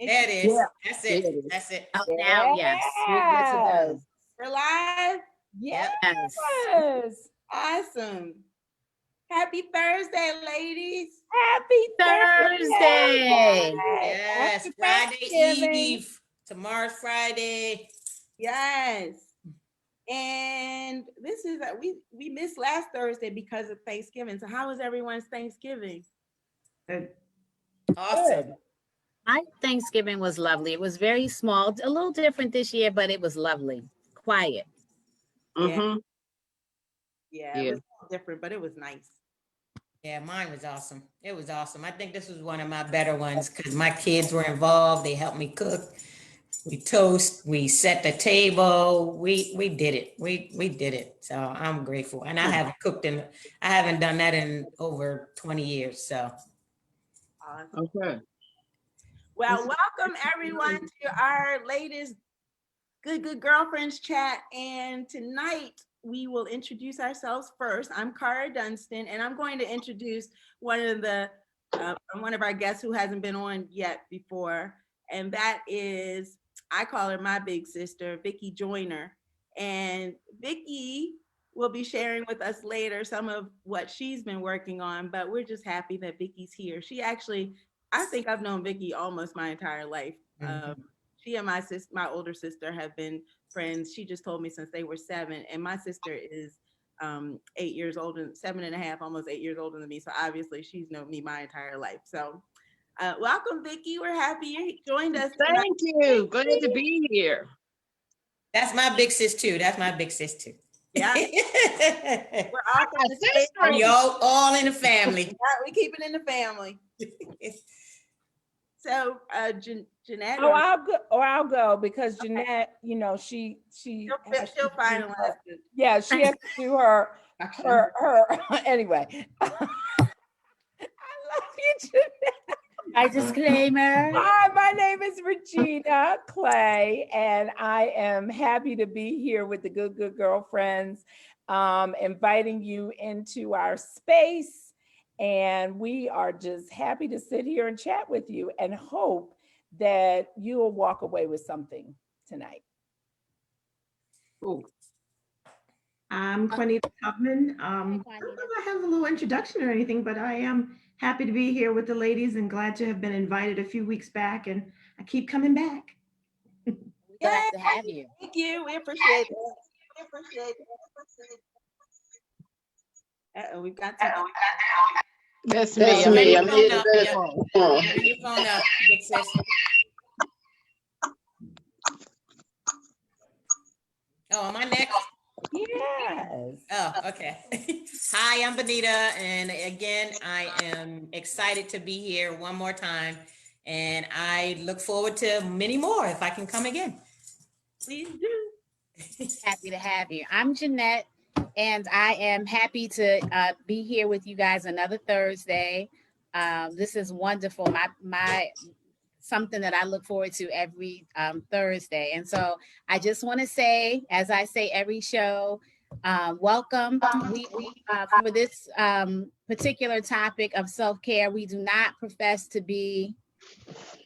There it is. Yeah. That's There it. it is. That's it. Oh, now, yes. We're good to go. We're live. Yep. Yes. Awesome. Happy Thursday, ladies. Happy Thursday. Yes. Happy Friday Thanksgiving. Eve. Tomorrow's Friday. Yes. And this is we missed last Thursday because of Thanksgiving. So how was everyone's Thanksgiving? Awesome. Good. My Thanksgiving was lovely. It was very small, a little different this year, but it was lovely. Quiet. Mm-hmm. Yeah, it was different, but it was nice. Yeah, mine was awesome. It was awesome. I think this was one of my better ones because my kids were involved. They helped me cook. We toast. We set the table. We did it. We did it. So I'm grateful. And I haven't done that in over 20 years. So Awesome. Okay. Well, welcome everyone to our latest Good Girlfriends chat. And tonight we will introduce ourselves first. I'm Cara Dunstan, and I'm going to introduce one of our guests who hasn't been on yet before, and that is, I call her my big sister, Vicki Joyner. And Vicki will be sharing with us later some of what she's been working on, but we're just happy that Vicki's here. I think I've known Vicki almost my entire life. She and my older sister, have been friends. She just told me since they were 7, and my sister is 8 years older, 7.5, almost 8 years older than me. So obviously she's known me my entire life. So welcome, Vicki. We're happy you joined us tonight. Thank you. Glad to be here. that's my big sis too. That's my big sis too. Yeah. We're all from the same We all in the family. we keep it in the family. So Jeanette. I'll go because Jeanette, she'll finalize it. Yeah, she has to do her anyway. I love you, Jeanette. My disclaimer. Hi, my name is Regina Clay, and I am happy to be here with the Good Girlfriends, inviting you into our space. And we are just happy to sit here and chat with you and hope that you'll walk away with something tonight. Cool. I'm Juanita Tubman. I don't have a little introduction or anything, but I am happy to be here with the ladies and glad to have been invited a few weeks back, and I keep coming back. Glad to have you. Thank you. We appreciate it. Uh-oh, we've got to. That's me. I'm Bring your phone up, big sis. Oh, am I next? Yes. Oh, okay. Hi, I'm Benita, and again, I am excited to be here one more time, and I look forward to many more if I can come again. Please do. Happy to have you. I'm Jeanette, and I am happy to be here with you guys another Thursday. This is wonderful. My something that I look forward to every Thursday. And so I just want to say, as I say every show, welcome. We for this particular topic of self-care, we do not profess to be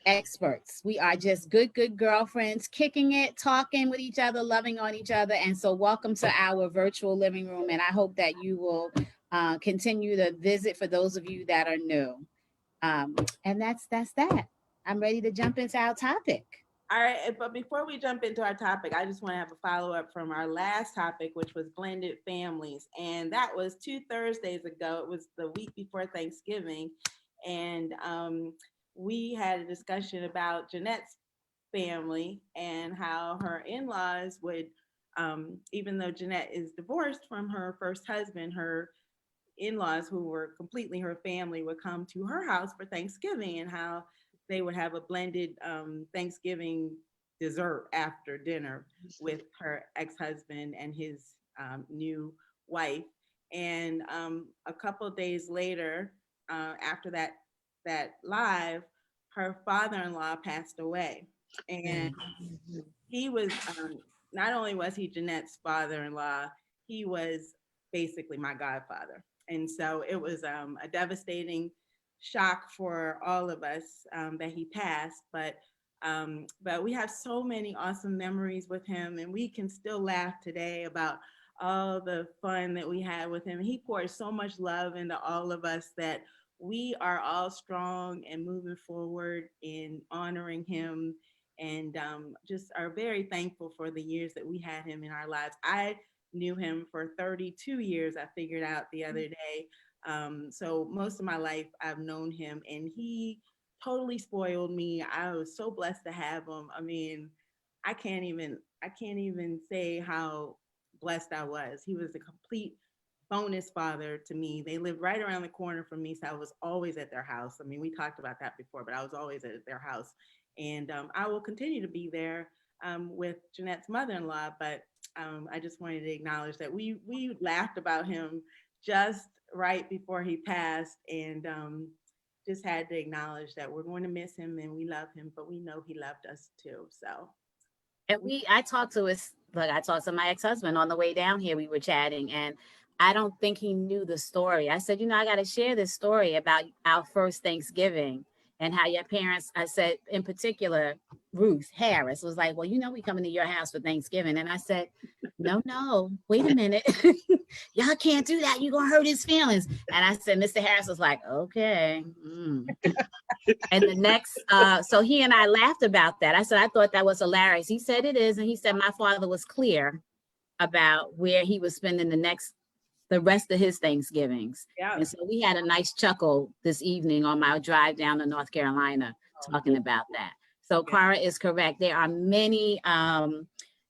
experts. We are just good girlfriends, kicking it, talking with each other, loving on each other. And so welcome to our virtual living room. And I hope that you will continue to visit for those of you that are new. And that's that. I'm ready to jump into our topic. All right, but before we jump into our topic, I just want to have a follow-up from our last topic, which was blended families. And that was 2 Thursdays ago. It was the week before Thanksgiving. And we had a discussion about Jeanette's family and how her in-laws would, even though Jeanette is divorced from her first husband, her in-laws, who were completely her family, would come to her house for Thanksgiving, and how they would have a blended Thanksgiving dessert after dinner with her ex-husband and his new wife. And a couple of days later, after that live, her father-in-law passed away. And he was, not only was he Jeanette's father-in-law, he was basically my godfather. And so it was a devastating shock for all of us that he passed. But But we have so many awesome memories with him, and we can still laugh today about all the fun that we had with him. He poured so much love into all of us that we are all strong and moving forward in honoring him, and just are very thankful for the years that we had him in our lives. I knew him for 32 years, I figured out the other day. So most of my life I've known him, and he totally spoiled me. I was so blessed to have him. I mean, I can't even say how blessed I was. He was a complete bonus father to me. They lived right around the corner from me, so I was always at their house. I mean, we talked about that before, but I was always at their house, and I will continue to be there with Jeanette's mother-in-law. But I just wanted to acknowledge that we laughed about him just right before he passed, and just had to acknowledge that we're going to miss him and we love him, but we know he loved us too. So. And I talked to my ex-husband on the way down here. We were chatting, and I don't think he knew the story. I said, I got to share this story about our first Thanksgiving and how your parents, I said, in particular, Ruth Harris was like, well, we coming to your house for Thanksgiving. And I said, no, wait a minute. Y'all can't do that. You're going to hurt his feelings. And I said, Mr. Harris was like, okay. And the next, so he and I laughed about that. I said, I thought that was hilarious. He said it is. And he said, my father was clear about where he was spending the rest of his Thanksgivings. Yeah. And so we had a nice chuckle this evening on my drive down to North Carolina talking about that. So Cara is correct. There are many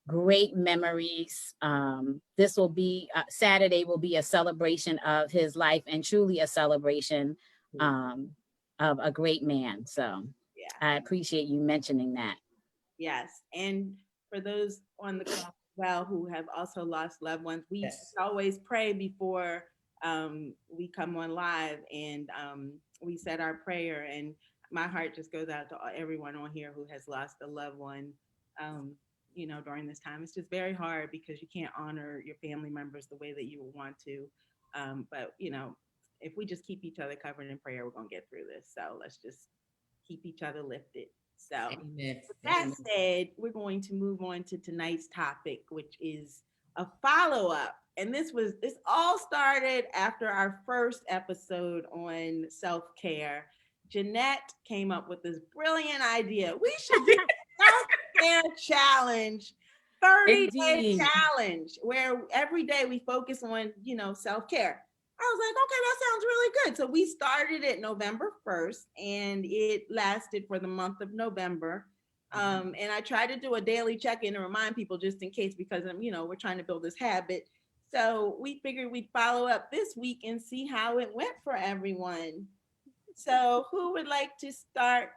great memories. This will be, Saturday will be a celebration of his life, and truly a celebration of a great man. So I appreciate you mentioning that. Yes. And for those on the call as well who have also lost loved ones, we always pray before we come on live, and we said our prayer, and my heart just goes out to everyone on here who has lost a loved one during this time. It's just very hard because you can't honor your family members the way that you would want to. But if we just keep each other covered in prayer, we're going to get through this. So let's just keep each other lifted. So Amen. with that said, we're going to move on to tonight's topic, which is a follow-up. And this all started after our first episode on self-care. Jeanette came up with this brilliant idea. We should do a self-care challenge, 30-day challenge, where every day we focus on, self-care. I was like, okay, that sounds really good. So we started it November 1st, and it lasted for the month of November. And I tried to do a daily check-in to remind people just in case, because we're trying to build this habit. So we figured we'd follow up this week and see how it went for everyone. So who would like to start?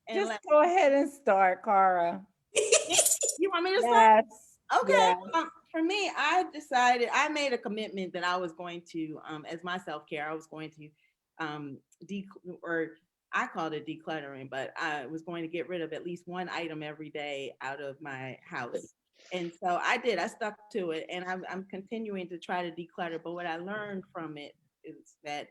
Just go ahead and start, Cara. You want me to start? Yes. Okay. Yes. For me, I made a commitment that I was going to, as my self-care, I was going to, I called it decluttering, but I was going to get rid of at least one item every day out of my house. And so I did. I stuck to it, and I'm continuing to try to declutter. But what I learned from it is that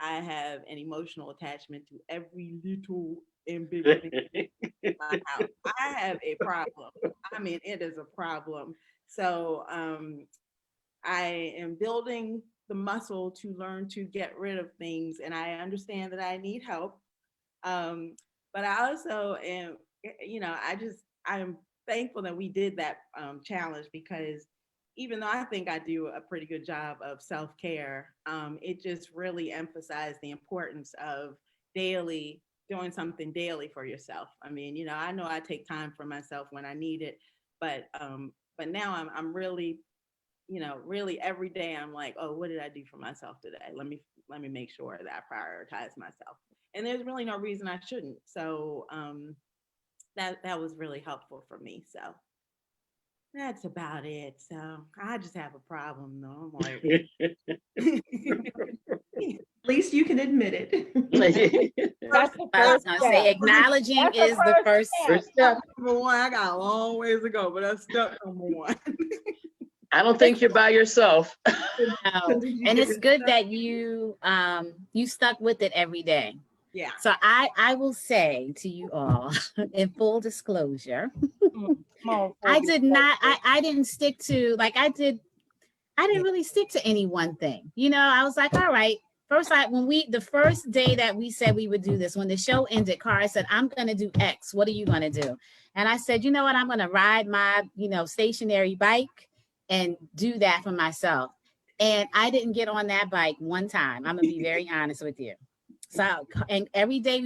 I have an emotional attachment to every little and big thing in my house. I have a problem. I mean, it is a problem. So I am building the muscle to learn to get rid of things, and I understand that I need help. But I also am, I'm thankful that we did that challenge, because even though I think I do a pretty good job of self-care, it just really emphasized the importance of doing something daily for yourself. I mean, I know I take time for myself when I need it, but now I'm really, really every day I'm like, oh, what did I do for myself today? Let me make sure that I prioritize myself. And there's really no reason I shouldn't. So that was really helpful for me. So that's about it. So I just have a problem though. I'm like, At least you can admit it. That's the I was first gonna step. say acknowledging That's is the first step number one. I got a long ways to go, but that's step number one. I don't think you're by yourself. No. And it's good that you stuck with it every day. Yeah. So I will say to you all, in full disclosure, Come on, I full did not, I didn't stick to, like I didn't really stick to any one thing. You know, I was like, all right. First, the first day that we said we would do this, when the show ended, Cara said, I'm going to do X. What are you going to do? And I said, you know what? I'm going to ride my, stationary bike and do that for myself. And I didn't get on that bike one time. I'm going to be very honest with you. So, and every day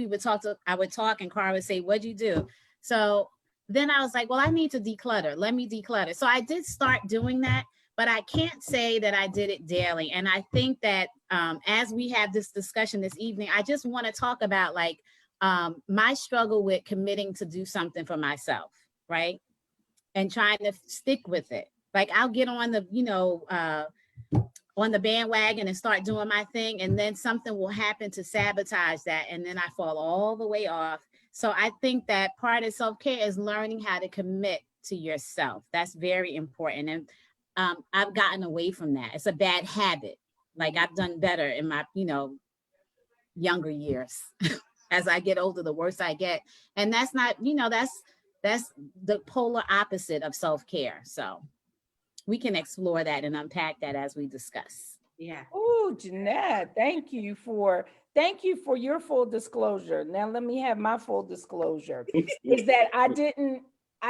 I would talk and Cara would say, what'd you do? So then I was like, well, I need to declutter. Let me declutter. So I did start doing that. But I can't say that I did it daily. And I think that as we have this discussion this evening, I just want to talk about my struggle with committing to do something for myself, right? And trying to stick with it. Like I'll get on the bandwagon and start doing my thing. And then something will happen to sabotage that. And then I fall all the way off. So I think that part of self-care is learning how to commit to yourself. That's very important. And I've gotten away from that. It's a bad habit. Like I've done better in my, younger years. As I get older, the worse I get. And that's not, that's the polar opposite of self-care. So we can explore that and unpack that as we discuss. Yeah. Oh, Jeanette, thank you for your full disclosure. Now let me have my full disclosure. Is that I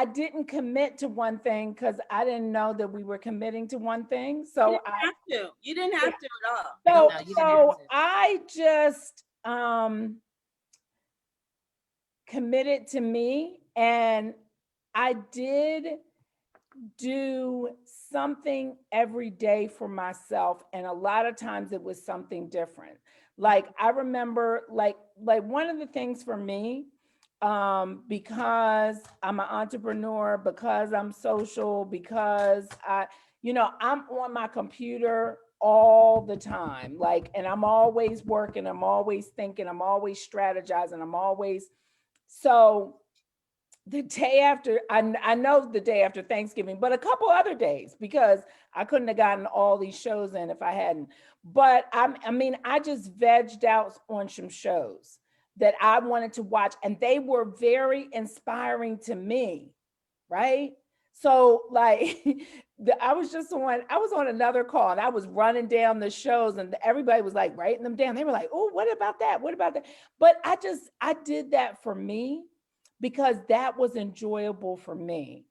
didn't commit to one thing because I didn't know that we were committing to one thing. So You didn't have to at all. So I just committed to me, and I did do something every day for myself, and a lot of times it was something different. Like I remember like one of the things for me, because I'm an entrepreneur, because I'm social, because I'm on my computer all the time, and I'm always working, I'm always thinking, I'm always strategizing, so the day after, I know the day after Thanksgiving, but a couple other days, because I couldn't have gotten all these shows in if I hadn't. But I just vegged out on some shows that I wanted to watch, and they were very inspiring to me, right? So I was on another call, and I was running down the shows, and everybody was like writing them down. They were like, oh, what about that? What about that? But I did that for me, because that was enjoyable for me.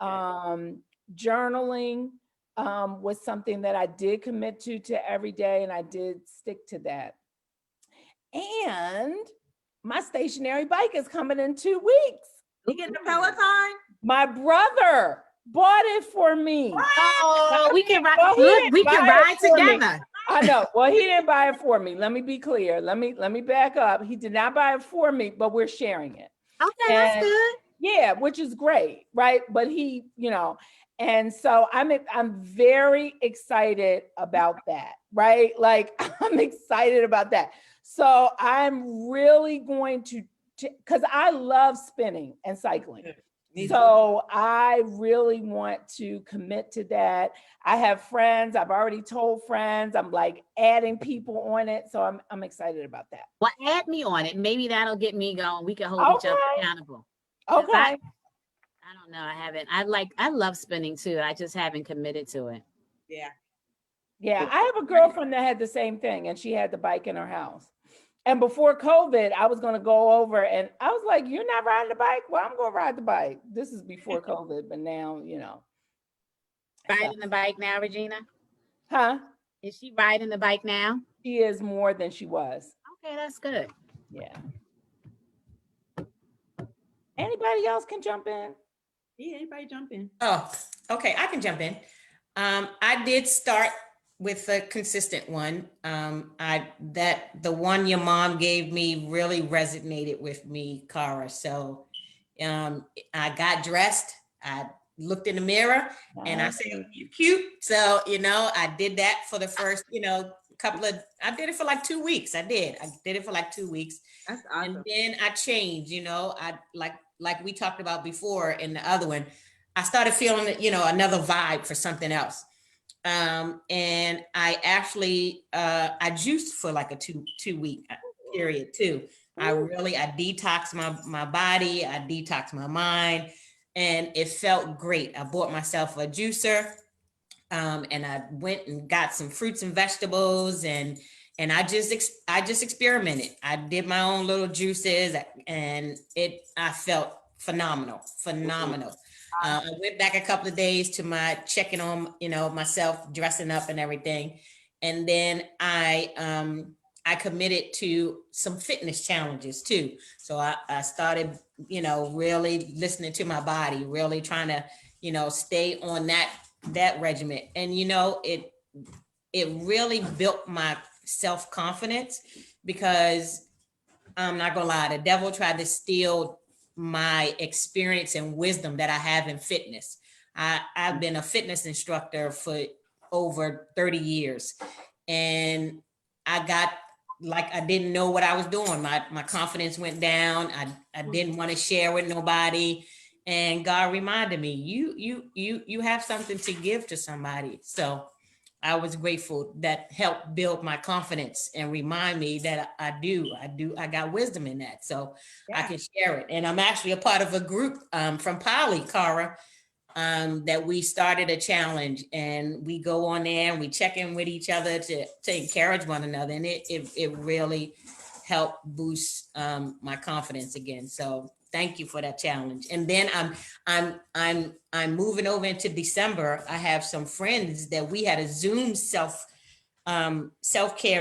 Journaling was something that I did commit to every day, and I did stick to that. And my stationary bike is coming in 2 weeks. You getting a Peloton? My brother bought it for me. Oh, we can ride together. I know. Well, he didn't buy it for me. Let me be clear. Let me back up. He did not buy it for me, but we're sharing it. Okay, that's good. Yeah, which is great, right? But he, and so I'm very excited about that, right? Like I'm excited about that. So I'm really going to, because I love spinning and cycling. So I really want to commit to that. I have friends, I've already told friends, I'm adding people on it. So I'm excited about that. Well, add me on it. Maybe that'll get me going. We can hold each other accountable. Okay. I don't know. I haven't. I love spinning too. I just haven't committed to it. Yeah. Yeah. I have a girlfriend that had the same thing, and she had the bike in her house. And before COVID, I was going to go over, and I was like, you're not riding the bike? Well, I'm going to ride the bike. This is before COVID, but now, Riding the bike now, Regina? Huh? Is she riding the bike now? She is more than she was. Okay, that's good. Yeah. Anybody else can jump in? Yeah, anybody jump in. Oh, okay, I can jump in. I did start with a consistent one. The one your mom gave me really resonated with me, Cara. So I got dressed, I looked in the mirror, and I said, "You're cute." So I did that for the first I did it for 2 weeks. I did it for 2 weeks. That's awesome. And then I changed. I like we talked about before in the other one, I started feeling another vibe for something else. And I actually I juiced for a two week period too. I detoxed my body, I detoxed my mind, and it felt great. I bought myself a juicer, and I went and got some fruits and vegetables, and I just experimented. I did my own little juices, and I felt phenomenal. I went back a couple of days to my checking on, myself, dressing up and everything, and then I committed to some fitness challenges too. So I started, really listening to my body, really trying to, stay on that regiment. And it really built my self-confidence, because I'm not gonna lie, the devil tried to steal my experience and wisdom that I have in fitness. I've been a fitness instructor for over 30 years, and I got like, I didn't know what I was doing. My confidence went down. I didn't want to share with nobody. And God reminded me, you have something to give to somebody. So I was grateful. That helped build my confidence and remind me that I got wisdom in that. So I can share it. And I'm actually a part of a group from Poly, Cara, that we started a challenge, and we go on there and we check in with each other to encourage one another. And it really helped boost my confidence again. So thank you for that challenge. And then I'm moving over into December. I have some friends that we had a Zoom self-care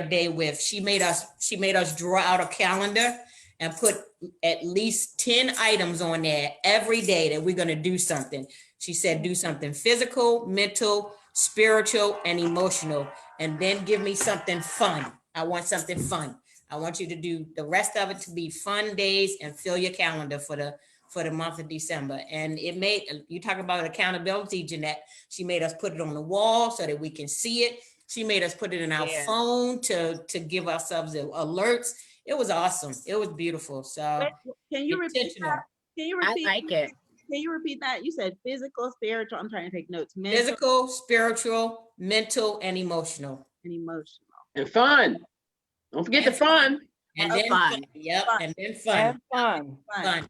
day with. She made us draw out a calendar and put at least 10 items on there every day that we're going to do something. She said, do something physical, mental, spiritual, and emotional, and then give me something fun. I want something fun. I want you to do the rest of it to be fun days, and fill your calendar for the month of December. And it made, you talk about accountability, Jeanette. She made us put it on the wall so that we can see it. She made us put it in our phone to give ourselves alerts. It was awesome. It was beautiful. So Can you repeat that? Can you repeat? I like it. Can you repeat that? You said physical, spiritual. I'm trying to take notes. Mental, physical, spiritual, mental, and emotional. and emotional. And fun. Don't forget the fun. And then fun. Yep. Fun. And then fun. And fun. Fun.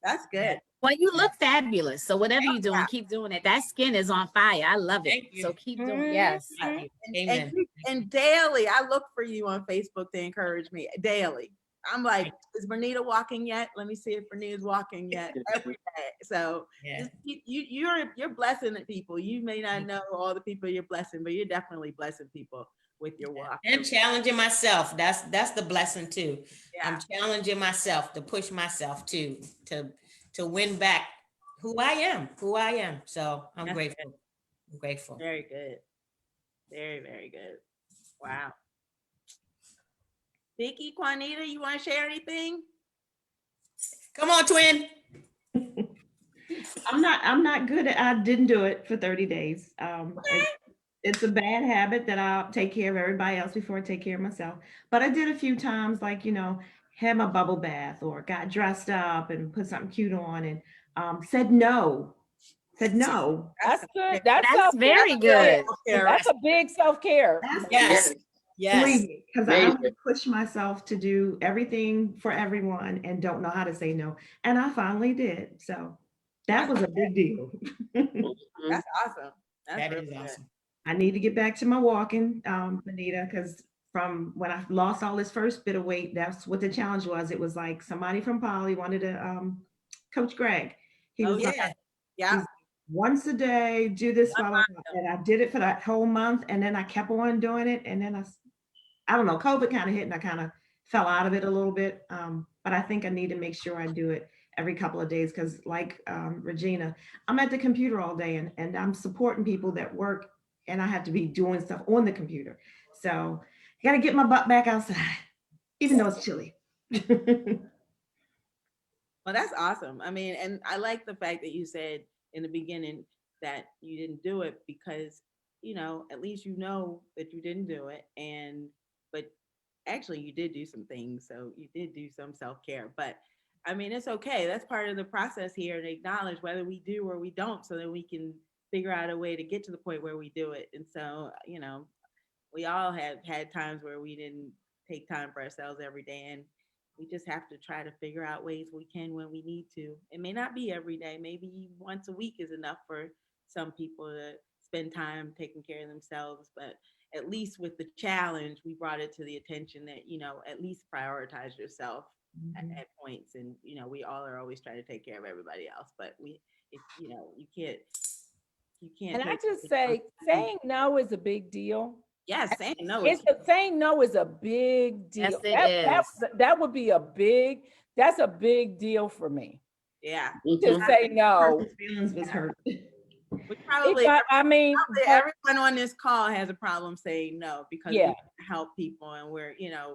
That's good. Well, you look fabulous. So whatever you're doing, keep doing it. That skin is on fire. I love it. Thank you. So keep doing it. Yes. Amen. And daily, I look for you on Facebook to encourage me daily. I'm like, is Bernita walking yet? Let me see if Bernita's walking yet. Every day. So Yeah. you're blessing people. You may not know all the people you're blessing, but you're definitely blessing people with your walk. And challenging myself. That's the blessing too. Yeah. I'm challenging myself to push myself to win back who I am. So I'm That's grateful. I'm grateful. Very good. Very, very good. Wow. Vicki, Juanita, you want to share anything? Come on, twin. I'm not good at, I didn't do it for 30 days. It's a bad habit that I'll take care of everybody else before I take care of myself. But I did a few times, like, had my bubble bath, or got dressed up and put something cute on, and said no. That's good. That's self-care. very good. That's a big self-care. Yes. Believe me, because I Amazing. would push myself to do everything for everyone and don't know how to say no. And I finally did. So that was a big deal. That's awesome. That really is good. awesome. I need to get back to my walking, Anita, because from when I lost all this first bit of weight, that's what the challenge was. It was like somebody from Poly wanted to, Coach Greg. He was like, Yeah. once a day, do this, blah, blah, blah. And I did it for that whole month. And then I kept on doing it. And then I don't know, COVID kind of hit and I kind of fell out of it a little bit. But I think I need to make sure I do it every couple of days, because like Regina, I'm at the computer all day, and I'm supporting people that work, and I have to be doing stuff on the computer. So I got to get my butt back outside, even though it's chilly. Well, that's awesome. I mean, and I like the fact that you said in the beginning that you didn't do it because, at least you know that you didn't do it. But actually you did do some things. So you did do some self-care, but I mean, it's okay. That's part of the process here, to acknowledge whether we do or we don't, so that we can figure out a way to get to the point where we do it. And so, we all have had times where we didn't take time for ourselves every day. we just have to try to figure out ways we can when we need to. It may not be every day. Maybe once a week is enough for some people to spend time taking care of themselves. But at least with the challenge, we brought it to the attention that, at least prioritize yourself at points. And, we all are always trying to take care of everybody else. But you can't And I take just say, saying no is a big deal. yes, saying no It's is saying no is a big deal. Yes, it is. That would be that's a big deal for me yeah. to say no. Person's feelings was hurt. We probably I mean, everyone on this call has a problem saying no because we Yeah. want to help people, and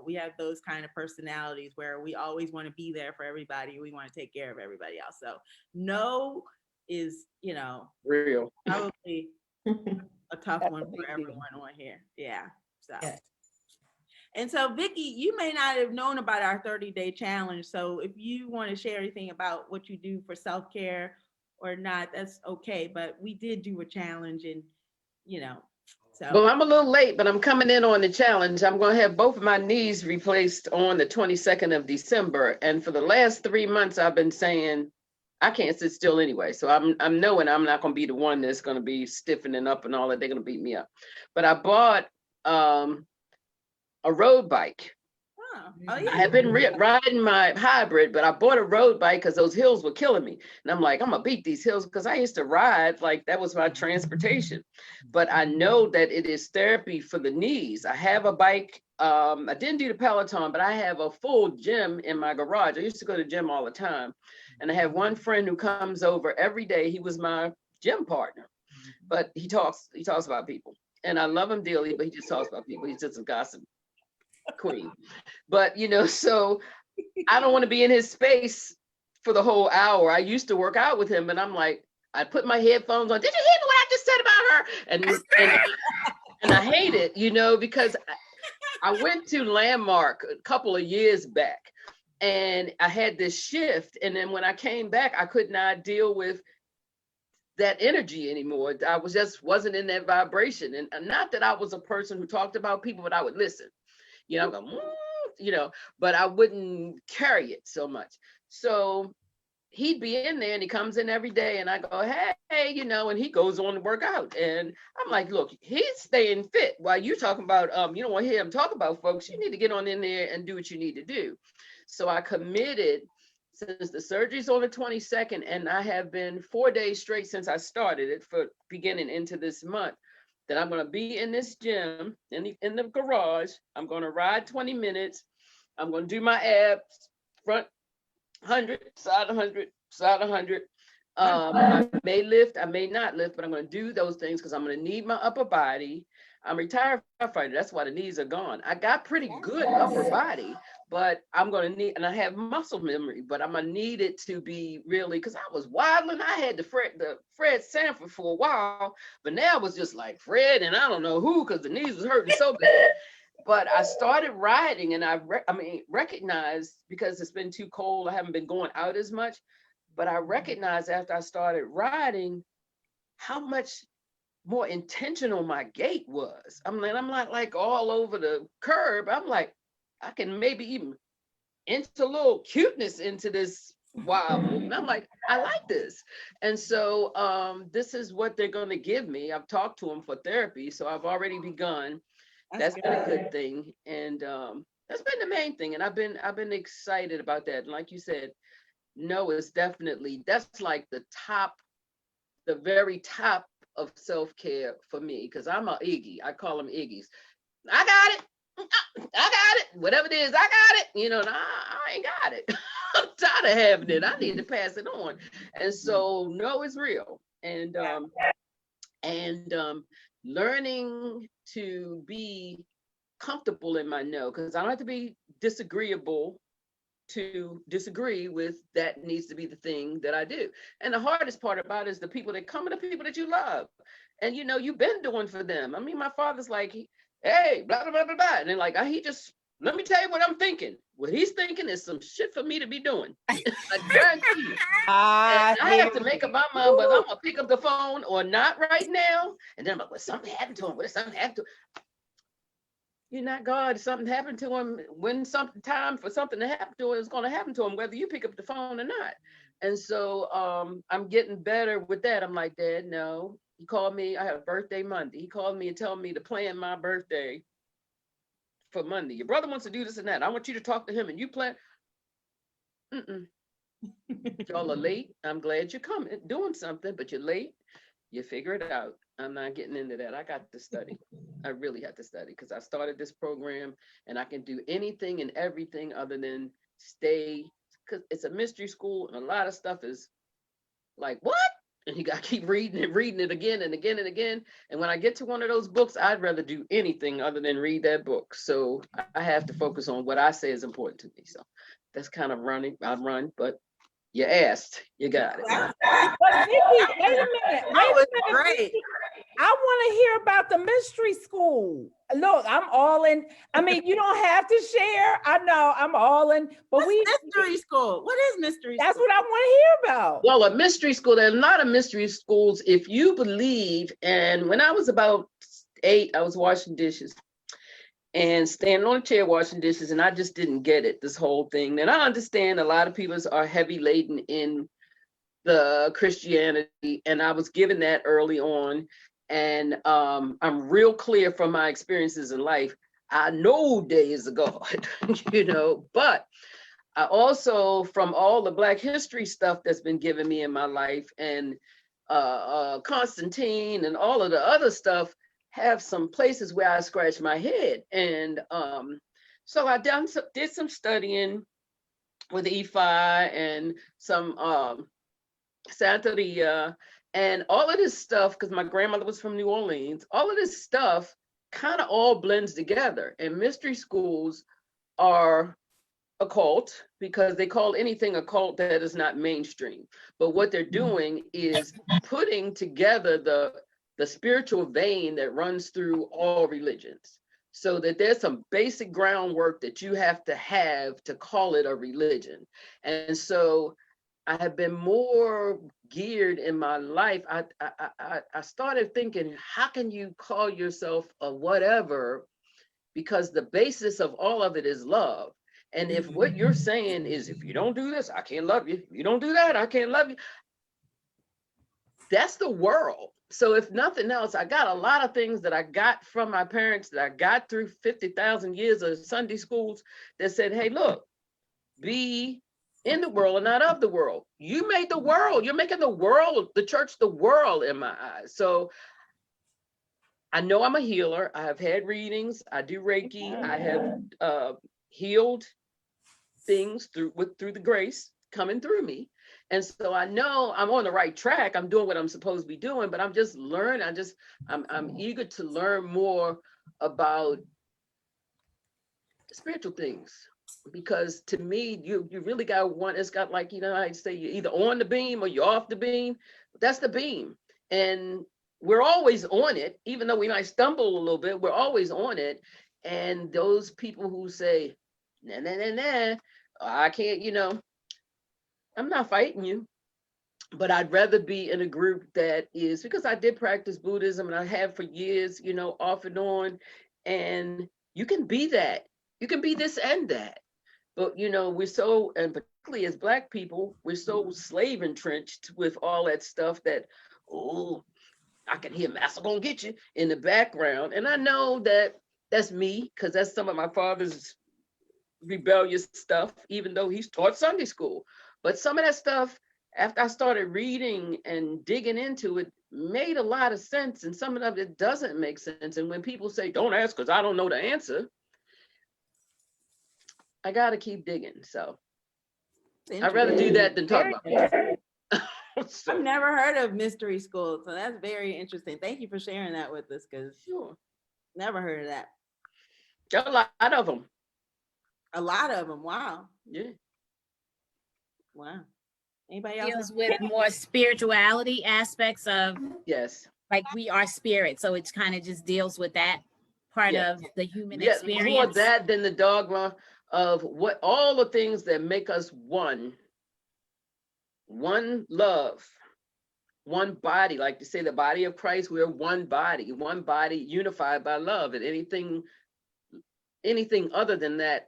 we have those kind of personalities where we always want to be there for everybody. We want to take care of everybody else. So no is, Real. probably a tough That's one a big for deal. everyone on here. Yeah. So. Yes. And so, Vicki, you may not have known about our 30-day challenge. So if you want to share anything about what you do for self-care or not, that's okay. But we did do a challenge and, so. Well, I'm a little late, but I'm coming in on the challenge. I'm going to have both of my knees replaced on the 22nd of December. And for the last 3 months, I've been saying, I can't sit still anyway. So I'm knowing I'm not going to be the one that's going to be stiffening up and all that. They're going to beat me up. But I bought a road bike. Oh, yeah. I have been riding my hybrid, but I bought a road bike because those hills were killing me. And I'm like, I'm gonna beat these hills because I used to ride, like that was my transportation. But I know that it is therapy for the knees. I have a bike. I didn't do the Peloton, but I have a full gym in my garage. I used to go to the gym all the time. And I have one friend who comes over every day. He was my gym partner, but he talks about people. And I love him dearly, but he just talks about people. He's just a gossip queen. But so I don't want to be in his space for the whole hour. I used to work out with him, and I'm like, I put my headphones on. Did you hear me what I just said about her? And I hate it, because I went to Landmark a couple of years back, and I had this shift. And then when I came back, I could not deal with that energy anymore. I wasn't in that vibration. And not that I was a person who talked about people, but I would listen. I'm going, but I wouldn't carry it so much. So he'd be in there and he comes in every day and I go, hey, and he goes on to work out. And I'm like, look, he's staying fit while you talking about, you don't want to hear him talk about folks. You need to get on in there and do what you need to do. So I committed since the surgery's on the 22nd, and I have been 4 days straight since I started it for beginning into this month, that I'm going to be in this gym in the garage. I'm going to ride 20 minutes. I'm going to do my abs, front 100, side 100, side 100. I may lift, I may not lift, but I'm going to do those things because I'm going to need my upper body. I'm retired firefighter. That's why the knees are gone. I got pretty good upper body, but I'm going to need, and I have muscle memory, but I'm going to need it to be really, because I was waddling. I had the Fred Sanford for a while, but now it was just like Fred and I don't know who, because the knees was hurting so bad. But I started riding, and I recognized, because it's been too cold, I haven't been going out as much, but I recognized after I started riding how much more intentional my gait was. I'm not like all over the curb. I'm like, I can maybe even enter a little cuteness into this wild movement. I'm like, I like this. And so this is what they're going to give me. I've talked to them for therapy, so I've already begun. That's been a good thing. And that's been the main thing. And I've been excited about that. And like you said, no, it's definitely, that's like the very top of self-care for me, because I'm a Iggy. I call them Iggies. I got it. Whatever it is, I got it. And I ain't got it. I'm tired of having it. I need to pass it on. And so, no, it's real. And learning to be comfortable in my no, because I don't have to be disagreeable to disagree with that needs to be the thing that I do. And the hardest part about it is the people that come and the people that you love. And you've been doing for them. I mean, my father's like, hey, blah, blah, blah, blah, blah. And then like, let me tell you what I'm thinking. What he's thinking is some shit for me to be doing. I guarantee you. I have to make up my mind whether I'm gonna pick up the phone or not right now. And then I'm like, well, something happened to him. What if something happened to him? you're not God. Something happened to him. When something time for something to happen to him, it's going to happen to him, whether you pick up the phone or not. And so I'm getting better with that. I'm like, Dad, no. He called me. I had a birthday Monday. He called me and told me to plan my birthday for Monday. Your brother wants to do this and that. I want you to talk to him and you plan. Mm-mm. Y'all are late. I'm glad you're coming, doing something, but you're late. You figure it out. I'm not getting into that. I got to study. I really had to study because I started this program and I can do anything and everything other than stay, because it's a mystery school and a lot of stuff is like, what? And you got to keep reading it again and again and again. And when I get to one of those books, I'd rather do anything other than read that book. So I have to focus on what I say is important to me. So that's kind of running. I run, but you asked, you got it. But Vicki, wait a minute. That was Vicki. great. I want to hear about the mystery school. Look, I'm all in. I mean, you don't have to share. I know I'm all in, but What's mystery school? What is mystery that's school? what I want to hear about. Well, a mystery school, there are a lot of mystery schools if you believe. And when I was about 8, I was washing dishes and standing on a chair washing dishes, and I just didn't get it, this whole thing. And I understand a lot of people are heavy laden in the Christianity, and I was given that early on. And I'm real clear from my experiences in life. I know there is a God, but I also, from all the Black history stuff that's been given me in my life, and Constantine and all of the other stuff, have some places where I scratch my head. And so I did some studying with Ephi and some Santeria and all of this stuff, because my grandmother was from New Orleans. All of this stuff kind of all blends together. And mystery schools are a cult because they call anything a cult that is not mainstream. But what they're doing is putting together the spiritual vein that runs through all religions, so that there's some basic groundwork that you have to call it a religion. And so I have been more geared in my life. I started thinking, how can you call yourself a whatever? Because the basis of all of it is love. And if what you're saying is, if you don't do this, I can't love you. If you don't do that, I can't love you. That's the world. So if nothing else, I got a lot of things that I got from my parents, that I got through 50,000 years of Sunday schools, that said, hey, look, be in the world and not of the world. You made the world. You're making the world, the church, the world in my eyes. So I know I'm a healer. I have had readings. I do Reiki. I have healed things through the grace coming through me. And so I know I'm on the right track. I'm doing what I'm supposed to be doing, but I'm just learning. I'm eager to learn more about spiritual things, because to me, you really got one. It's got, like, I say, you're either on the beam or you're off the beam. That's the beam. And we're always on it, even though we might stumble a little bit, we're always on it. And those people who say, nah, I can't, I'm not fighting you, but I'd rather be in a group that is, because I did practice Buddhism and I have for years, off and on, and you can be that. You can be this and that. But, we're so, and particularly as Black people, we're so slave entrenched with all that stuff that, oh, I can hear Master gonna get you in the background. And I know that that's me, because that's some of my father's rebellious stuff, even though he's taught Sunday school. But some of that stuff, after I started reading and digging into it, made a lot of sense. And some of it doesn't make sense. And when people say, don't ask because I don't know the answer, I got to keep digging. So I'd rather do that than talk about it. I've never heard of mystery school, so that's very interesting. Thank you for sharing that with us, because Sure. Never heard of that. There are a lot of them. A lot of them. Wow. Yeah. Wow. Anybody else? Deals with more spirituality aspects of, Yes. like, we are spirit. So it's kind of just deals with that part Yeah. of the human Yeah, experience. more that than the dogma of what all the things that make us one love, one body. Like to say the body of Christ, we're one body unified by love. And anything anything other than that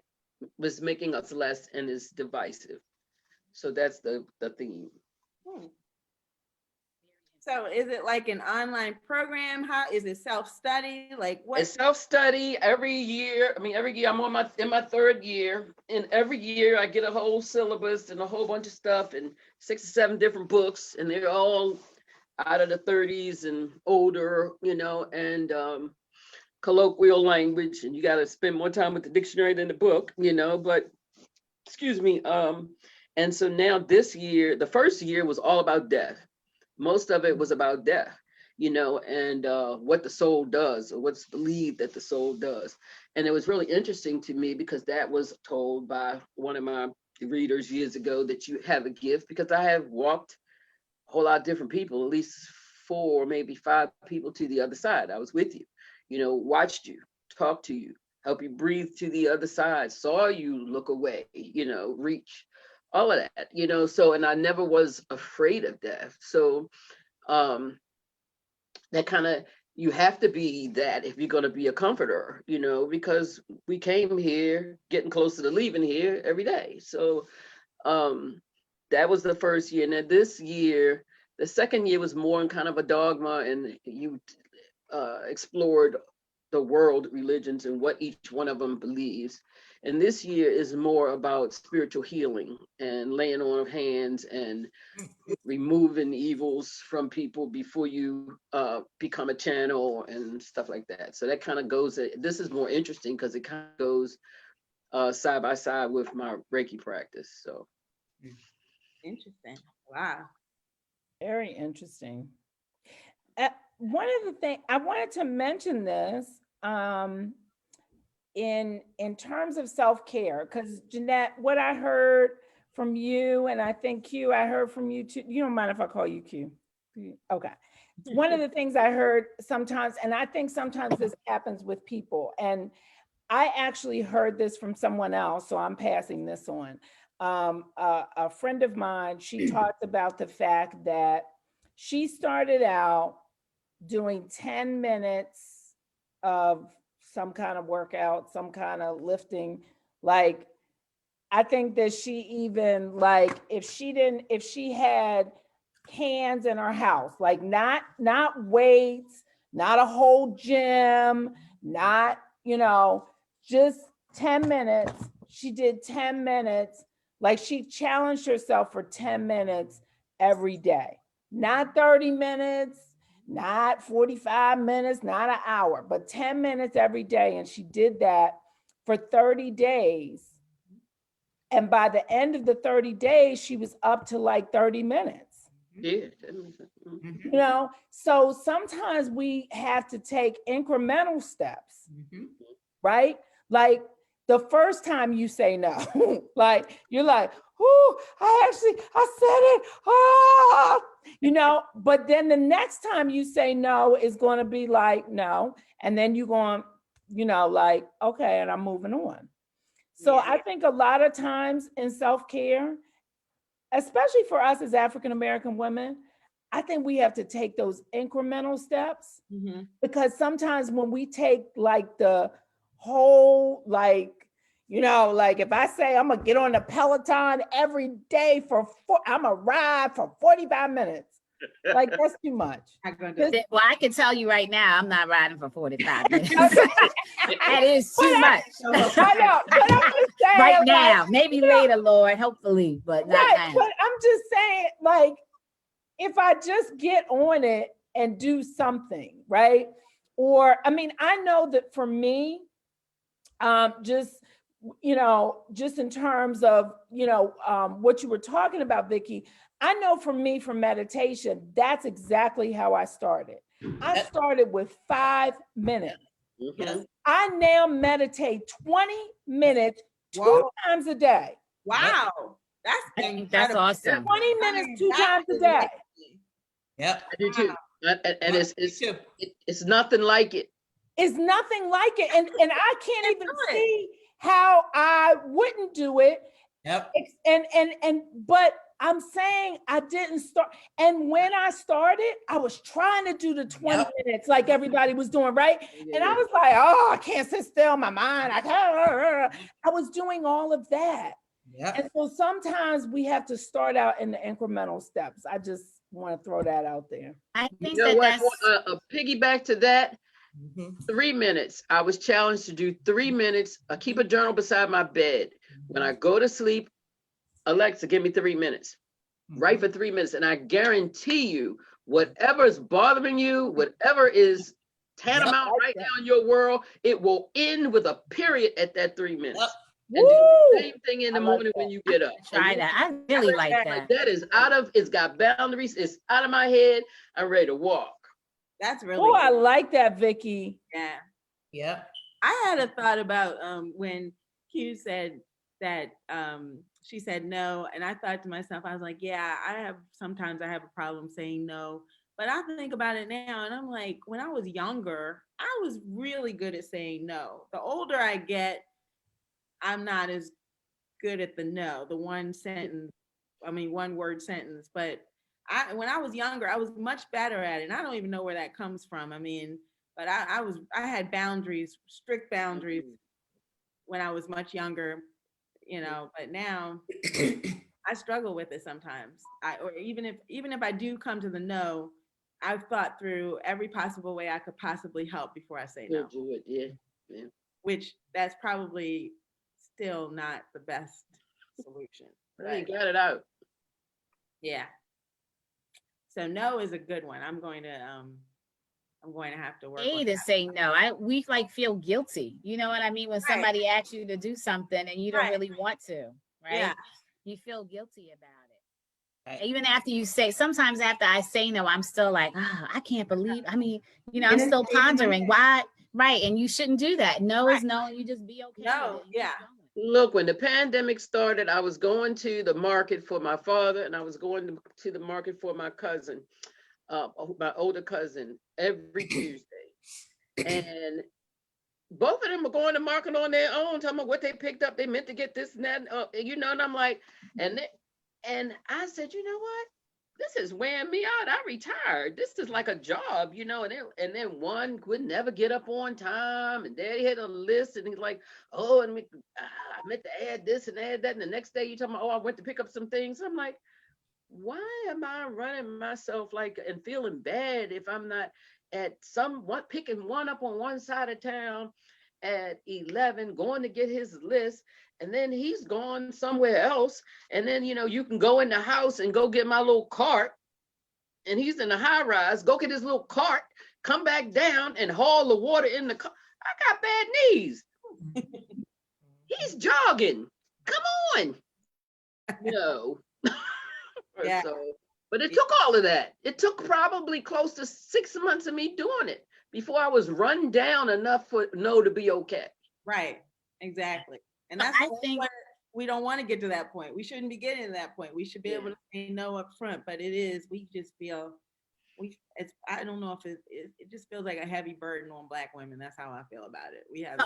was making us less and is divisive. So that's the theme. Hmm. So is it like an online program? How is it self-study? Like what? It's self-study every year. I mean, every year I'm in my third year, and every year I get a whole syllabus and a whole bunch of stuff and 6 or 7 different books, and they're all out of the 30s and older, and colloquial language, and you got to spend more time with the dictionary than the book, but excuse me. And so now this year, the first year was all about death. Most of it was about death, and what the soul does, or what's believed that the soul does. And it was really interesting to me because that was told by one of my readers years ago, that you have a gift, because I have walked a whole lot of different people, at least 4, maybe 5 people to the other side. I was with you, watched you, talked to you, help you breathe to the other side, saw you look away, reach, all of that, so, and I never was afraid of death. So that kind of, you have to be that if you're going to be a comforter, because we came here getting closer to leaving here every day. So that was the first year. And then this year, the second year was more in kind of a dogma, and you explored the world religions and what each one of them believes. And this year is more about spiritual healing and laying on of hands and removing evils from people before you become a channel and stuff like that. So that kind of goes, this is more interesting because it kind of goes side by side with my Reiki practice. So Interesting. Wow. Very interesting. One of the things I wanted to mention this in terms of self-care, because Jeanette, what I heard from you, and I think Q, I heard from you too. You don't mind if I call you Q? Okay. One of the things I heard sometimes, and I think sometimes this happens with people, and I actually heard this from someone else, so I'm passing this on. A friend of mine, she talked about the fact that she started out doing 10 minutes of some kind of workout, some kind of lifting. Like, I think that she even, like, if she had hands in her house, like not weights, not a whole gym, not, just 10 minutes. She did 10 minutes. Like, she challenged herself for 10 minutes every day, not 30 minutes, not 45 minutes, not an hour, but 10 minutes every day. And she did that for 30 days. And by the end of the 30 days, she was up to like 30 minutes. yeah. So sometimes we have to take incremental steps, right? Like the first time you say no, like you're like, oh, I said it, but then the next time you say no is going to be like, no. And then you're going, like, okay, and I'm moving on. So I think a lot of times in self-care, especially for us as African-American women, I think we have to take those incremental steps, because sometimes when we take like the whole, like if I say I'm gonna get on the Peloton every day I'm gonna ride for 45 minutes. Like, that's too much. Well, I can tell you right now, I'm not riding for 45 minutes. That is too much. I know, but I'm just saying, right now, maybe later, Lord, hopefully, but not now. But I'm just saying, like, if I just get on it and do something, right? Or, I mean, I know that for me, just in terms of, what you were talking about, Vicki, I know for me, for meditation, that's exactly how I started. I started with 5 minutes. I now meditate 20 minutes, 2 times a day. Wow. That's awesome. 20 minutes, 2 times a day. Yep. I do too. And it's nothing like it. It's nothing like it. And I can't even see how I wouldn't do it. Yep. But I'm saying I didn't start. And when I started, I was trying to do the 20 Yep. minutes like everybody was doing, right? Yeah, And I yeah. was like, oh, I can't sit still. My mind, I was doing all of that. Yep. And so sometimes we have to start out in the incremental steps. I just want to throw that out there. I You think know that what? that's A piggyback to that, Mhm. 3 minutes. I was challenged to do 3 minutes. I keep a journal beside my bed. When I go to sleep, Alexa, give me 3 minutes. Write for 3 minutes. And I guarantee you, whatever is bothering you, whatever is tantamount right now in your world, it will end with a period at that 3 minutes. Yep. And do the Woo! same thing in the I like morning that. when you get up. try that. I really like that. That is it's got boundaries. It's out of my head. I'm ready to walk. That's really Oh, I good. like that, Vicki. Yeah. Yep. I had a thought about when Q said that she said no, and I thought to myself, I was like, yeah, sometimes I have a problem saying no. But I think about it now, and I'm like, when I was younger, I was really good at saying no. The older I get, I'm not as good at the no, the one word sentence. But when I was younger, I was much better at it. And I don't even know where that comes from. I mean, but I had boundaries, strict boundaries when I was much younger, but now I struggle with it sometimes. Or even if I do come to the no, I've thought through every possible way I could possibly help before I say no, Do it. Yeah. which that's probably still not the best solution. Well, you But got it out. yeah. So no is a good one. I'm going to have to work on To that. say no. We like feel guilty. You know what I mean? When somebody asks you to do something and you don't Right. really want to, right? Yeah. You feel guilty about it. Right. Even after you say, sometimes after I say no, I'm still like, I can't believe. I mean, I'm And it's still taken my pondering head. why. Right. And you shouldn't do that. No is no, and you just be okay No, with it. and keep yeah. going. Look, when the pandemic started, I was going to the market for my father, and I was going to the market for my cousin, my older cousin, every Tuesday. And both of them were going to market on their own, talking about what they picked up. They meant to get this and that, and I'm like, and I said, you know what? This is wearing me out. I retired. This is like a job, and then one would never get up on time, and they had a list, and he's like, oh, and I meant to add this and add that, and the next day you talking about, oh, I went to pick up some things. I'm like, why am I running myself and feeling bad if I'm not at picking one up on one side of town at 11, going to get his list, and then he's gone somewhere else, and then you can go in the house and go get my little cart, and he's in the high rise, go get his little cart, come back down and haul the water in the car. I got bad knees. He's jogging. Come on. No. Yeah. So, but it took all of that. It took probably close to 6 months of me doing it before I was run down enough for no to be okay. Right. Exactly. And But that's I think- what we don't want to get to that point. We shouldn't be getting to that point. We should be able to say no up front, but we just feel I don't know if it just feels like a heavy burden on Black women. That's how I feel about it. We have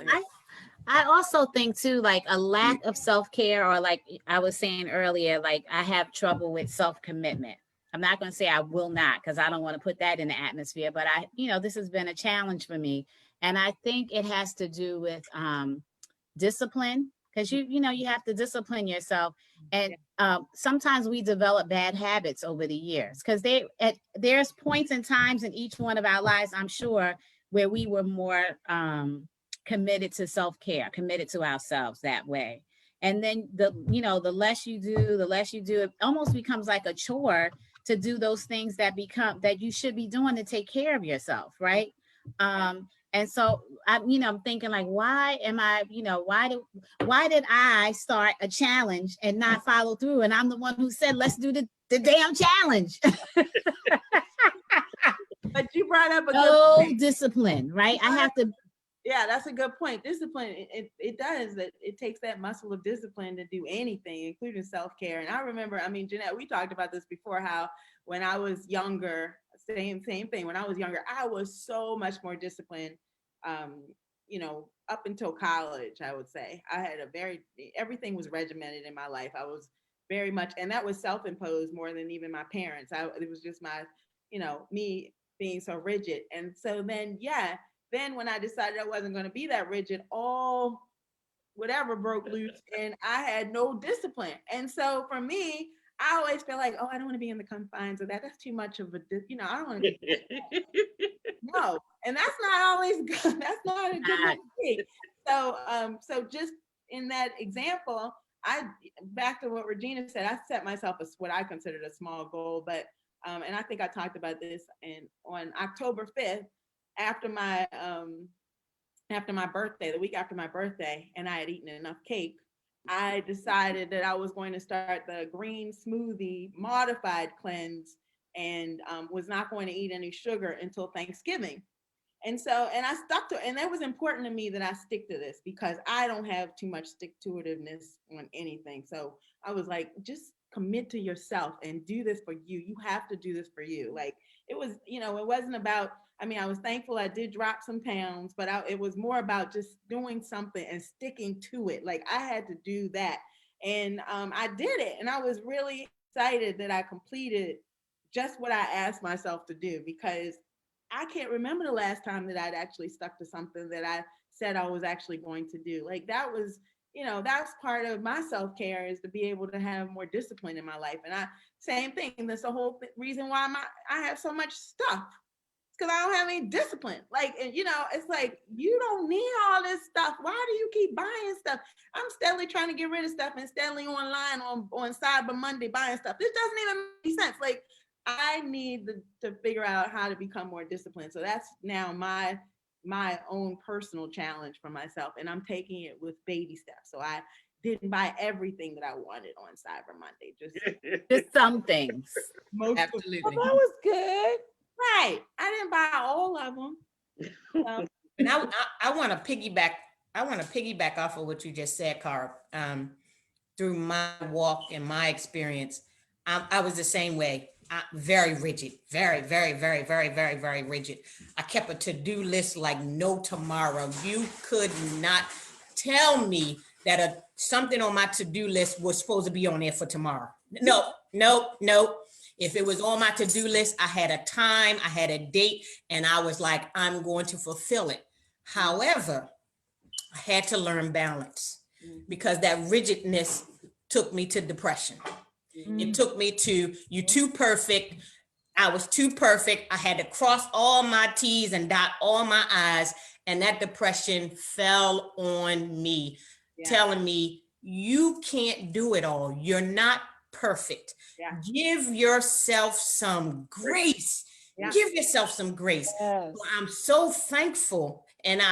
I also think too, like a lack of self-care, or like I was saying earlier, like I have trouble with self-commitment. I'm not going to say I will not, because I don't want to put that in the atmosphere, but this has been a challenge for me. And I think it has to do with discipline, because you have to discipline yourself. And sometimes we develop bad habits over the years, because there's points and times in each one of our lives, I'm sure, where we were more committed to self-care, committed to ourselves that way. And then the less you do, it almost becomes like a chore to do those things that you should be doing to take care of yourself, right? And so I'm thinking like, why am I, why did I start a challenge and not follow through? And I'm the one who said, let's do the damn challenge. But you brought up a No good point. discipline, right? I have to. Yeah, that's a good point. Discipline, it does that. It takes that muscle of discipline to do anything, including self-care. And I remember, Jeanette, we talked about this before, how when I was younger, same thing. When I was younger, I was so much more disciplined. Up until college, I would say I had everything was regimented in my life. I was very much, and that was self-imposed more than even my parents. It was just my, me being so rigid. And so then, yeah, then when I decided I wasn't going to be that rigid, all whatever broke loose, and I had no discipline. And so for me, I always feel like, oh, I don't want to be in the confines of that. That's too much of a, I don't want to be. No, and that's not always good. That's not a good way to be. So just in that example, back to what Regina said, I set myself what I considered a small goal, but and I think I talked about this on October 5th, after my birthday, the week after my birthday, and I had eaten enough cake, I decided that I was going to start the green smoothie modified cleanse, and was not going to eat any sugar until Thanksgiving. And I stuck to it. And that was important to me that I stick to this, because I don't have too much stick-to-itiveness on anything. So I was like, just commit to yourself and do this for you. You have to do this for you. Like, it was, it wasn't about, I was thankful I did drop some pounds, but it was more about just doing something and sticking to it. Like, I had to do that. And I did it. And I was really excited that I completed just what I asked myself to do, because I can't remember the last time that I'd actually stuck to something that I said I was actually going to do. Like, that was, that's part of my self-care, is to be able to have more discipline in my life. And same thing. That's the whole reason why I have so much stuff. It's because I don't have any discipline. Like, and it's like, you don't need all this stuff. Why do you keep buying stuff? I'm steadily trying to get rid of stuff, and steadily online on Cyber Monday buying stuff. This doesn't even make sense. Like, I need to figure out how to become more disciplined. So that's now my own personal challenge for myself. And I'm taking it with baby steps. So I didn't buy everything that I wanted on Cyber Monday. Just some things. Most Absolutely. Well, that was good. right. I didn't buy all of them. And I want to piggyback. I want to piggyback off of what you just said, Carl. Through my walk and my experience, I was the same way. Very rigid, very, very, very, very, very, very rigid. I kept a to-do list like no tomorrow. You could not tell me that something on my to-do list was supposed to be on there for tomorrow. No. If it was on my to-do list, I had a time, I had a date, and I was like, I'm going to fulfill it. However, I had to learn balance, because that rigidness took me to depression. It took me to, you too perfect. I was too perfect. I had to cross all my T's and dot all my I's. And that depression fell on me, telling me, you can't do it all. You're not perfect. Yeah. Give yourself some grace. Yeah. Give yourself some grace. Yes. So I'm so thankful. And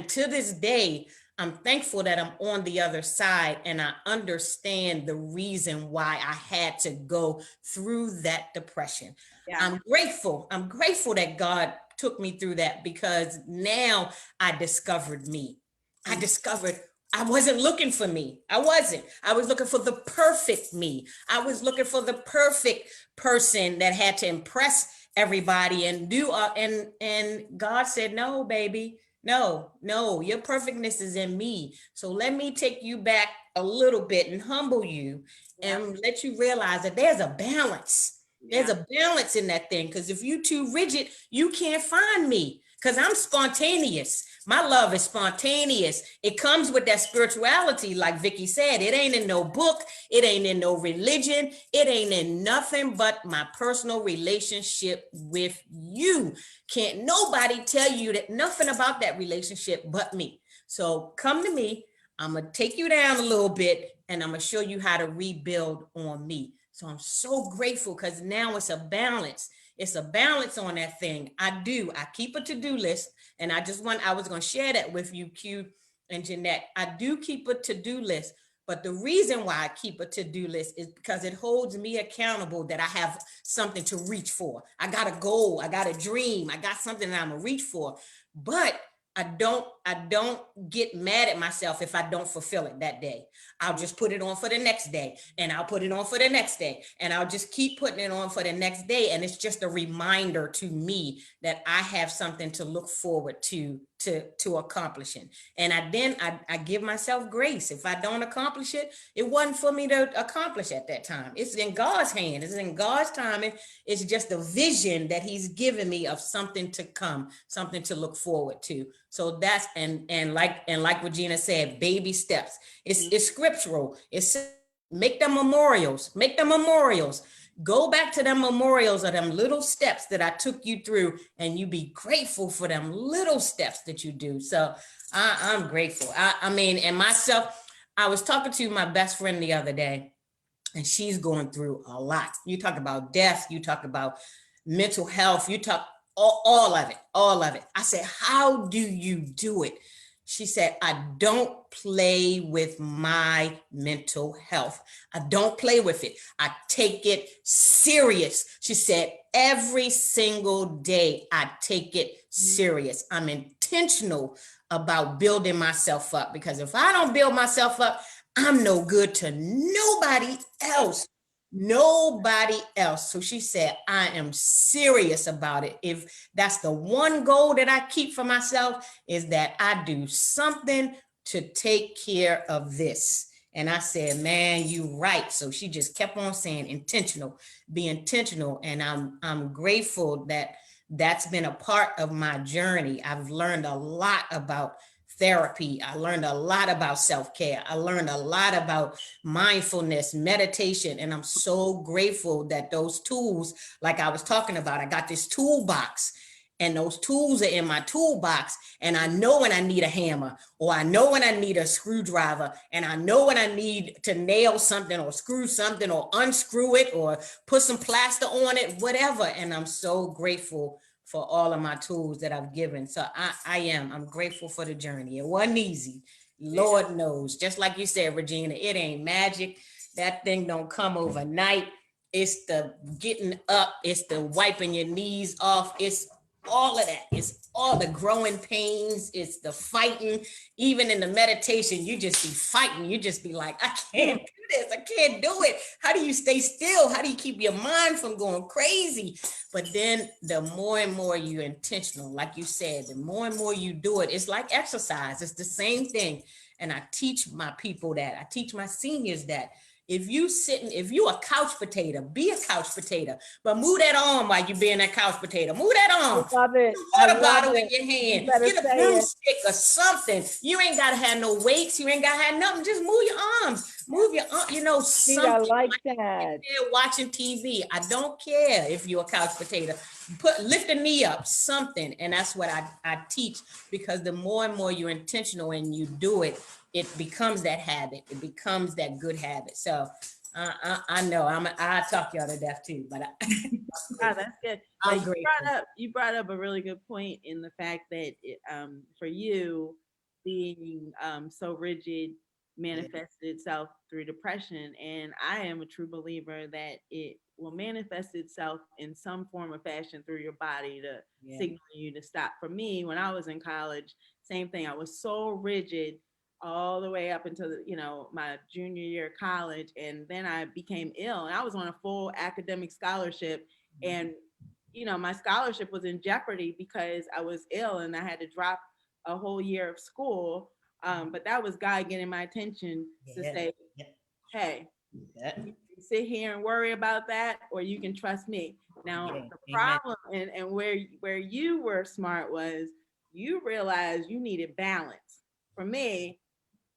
to this day, I'm thankful that I'm on the other side, and I understand the reason why I had to go through that depression. Yeah. I'm grateful. I'm grateful that God took me through that, because now I discovered me. I discovered I wasn't looking for me. I wasn't. I was looking for the perfect me. I was looking for the perfect person that had to impress everybody and do and God said, no, baby. No, your perfectness is in me. So let me take you back a little bit and humble you and let you realize that there's a balance. There's a balance in that thing. Because if you're too rigid, you can't find me, because I'm spontaneous. My love is spontaneous. It comes with that spirituality, like Vicki said. It ain't in no book. It ain't in no religion. It ain't in nothing but my personal relationship with you. Can't nobody tell you that nothing about that relationship but me. So come to me. I'm going to take you down a little bit, and I'm going to show you how to rebuild on me. So I'm so grateful, because now it's a balance. It's a balance on that thing. I keep a to-do list, and I was going to share that with you, Q and Jeanette. I do keep a to-do list, but the reason why I keep a to-do list is because it holds me accountable that I have something to reach for. I got a goal, I got a dream, I got something that I'm gonna reach for. But I don't get mad at myself if I don't fulfill it that day. I'll just put it on for the next day, and I'll put it on for the next day, and I'll just keep putting it on for the next day. And it's just a reminder to me that I have something to look forward to accomplishing. And I give myself grace. If I don't accomplish it, it wasn't for me to accomplish at that time. It's in God's hand. It's in God's timing. It's just a vision that he's given me of something to come, something to look forward to. So that's, and like Regina said, baby steps. It's scriptural. It's make them memorials. Go back to them memorials of them little steps that I took you through, and you be grateful for them little steps that you do. So I'm grateful. I mean, and myself, I was talking to my best friend the other day, and she's going through a lot. You talk about death, you talk about mental health, you talk all of it. I said, how do you do it? She said, I don't play with my mental health. I don't play with it. I take it serious. She said, every single day I take it serious. I'm intentional about building myself up, because if I don't build myself up, I'm no good to nobody else. So she said, I am serious about it. If that's the one goal that I keep for myself, is that I do something to take care of this. And I said, man, you right. So she just kept on saying intentional, be intentional. And I'm grateful that that's been a part of my journey. I've learned a lot about therapy. I learned a lot about self-care. I learned a lot about mindfulness, meditation, and I'm so grateful that those tools, like I was talking about, I got this toolbox, and those tools are in my toolbox, and I know when I need a hammer, or I know when I need a screwdriver, and I know when I need to nail something or screw something or unscrew it or put some plaster on it, whatever. And I'm so grateful for all of my tools that I've given. So I'm grateful for the journey. It wasn't easy. Lord knows, just like you said, Regina, it ain't magic. That thing don't come overnight. It's the getting up. It's the wiping your knees off. It's all of that. It's all the growing pains. It's the fighting. Even in the meditation, you just be fighting. You just be like, I can't do this. I can't do it. How do you stay still? How do you keep your mind from going crazy? But then the more and more you're intentional, like you said, the more and more you do it, it's like exercise. It's the same thing. And I teach my people that. I teach my seniors that. If you a couch potato, be a couch potato, but move that arm while you being that couch potato. Move that arm. I love it. Water bottle in your hand. You better Get a say it. broomstick or something. You ain't gotta have no weights. You ain't gotta have nothing. Just move your arms. Move your arm. You know, See, something I like like that. they're watching TV. I don't care if you're a couch potato. Lift a knee up, something. And that's what I teach, because the more and more you're intentional and you do it, it becomes that habit. It becomes that good habit. So I know I talk y'all to death too, but Oh, that's good. I'm But grateful. you brought up a really good point in the fact that for you, being so rigid manifested itself through depression, and I am a true believer that it will manifest itself in some form or fashion through your body to signal you to stop. For me, when I was in college, same thing. I was so rigid all the way up until my junior year of college, and then I became ill, and I was on a full academic scholarship, and my scholarship was in jeopardy because I was ill and I had to drop a whole year of school. But that was God getting my attention to say, hey, you can sit here and worry about that, or you can trust me. Now, the problem and where you were smart was you realized you needed balance. For me,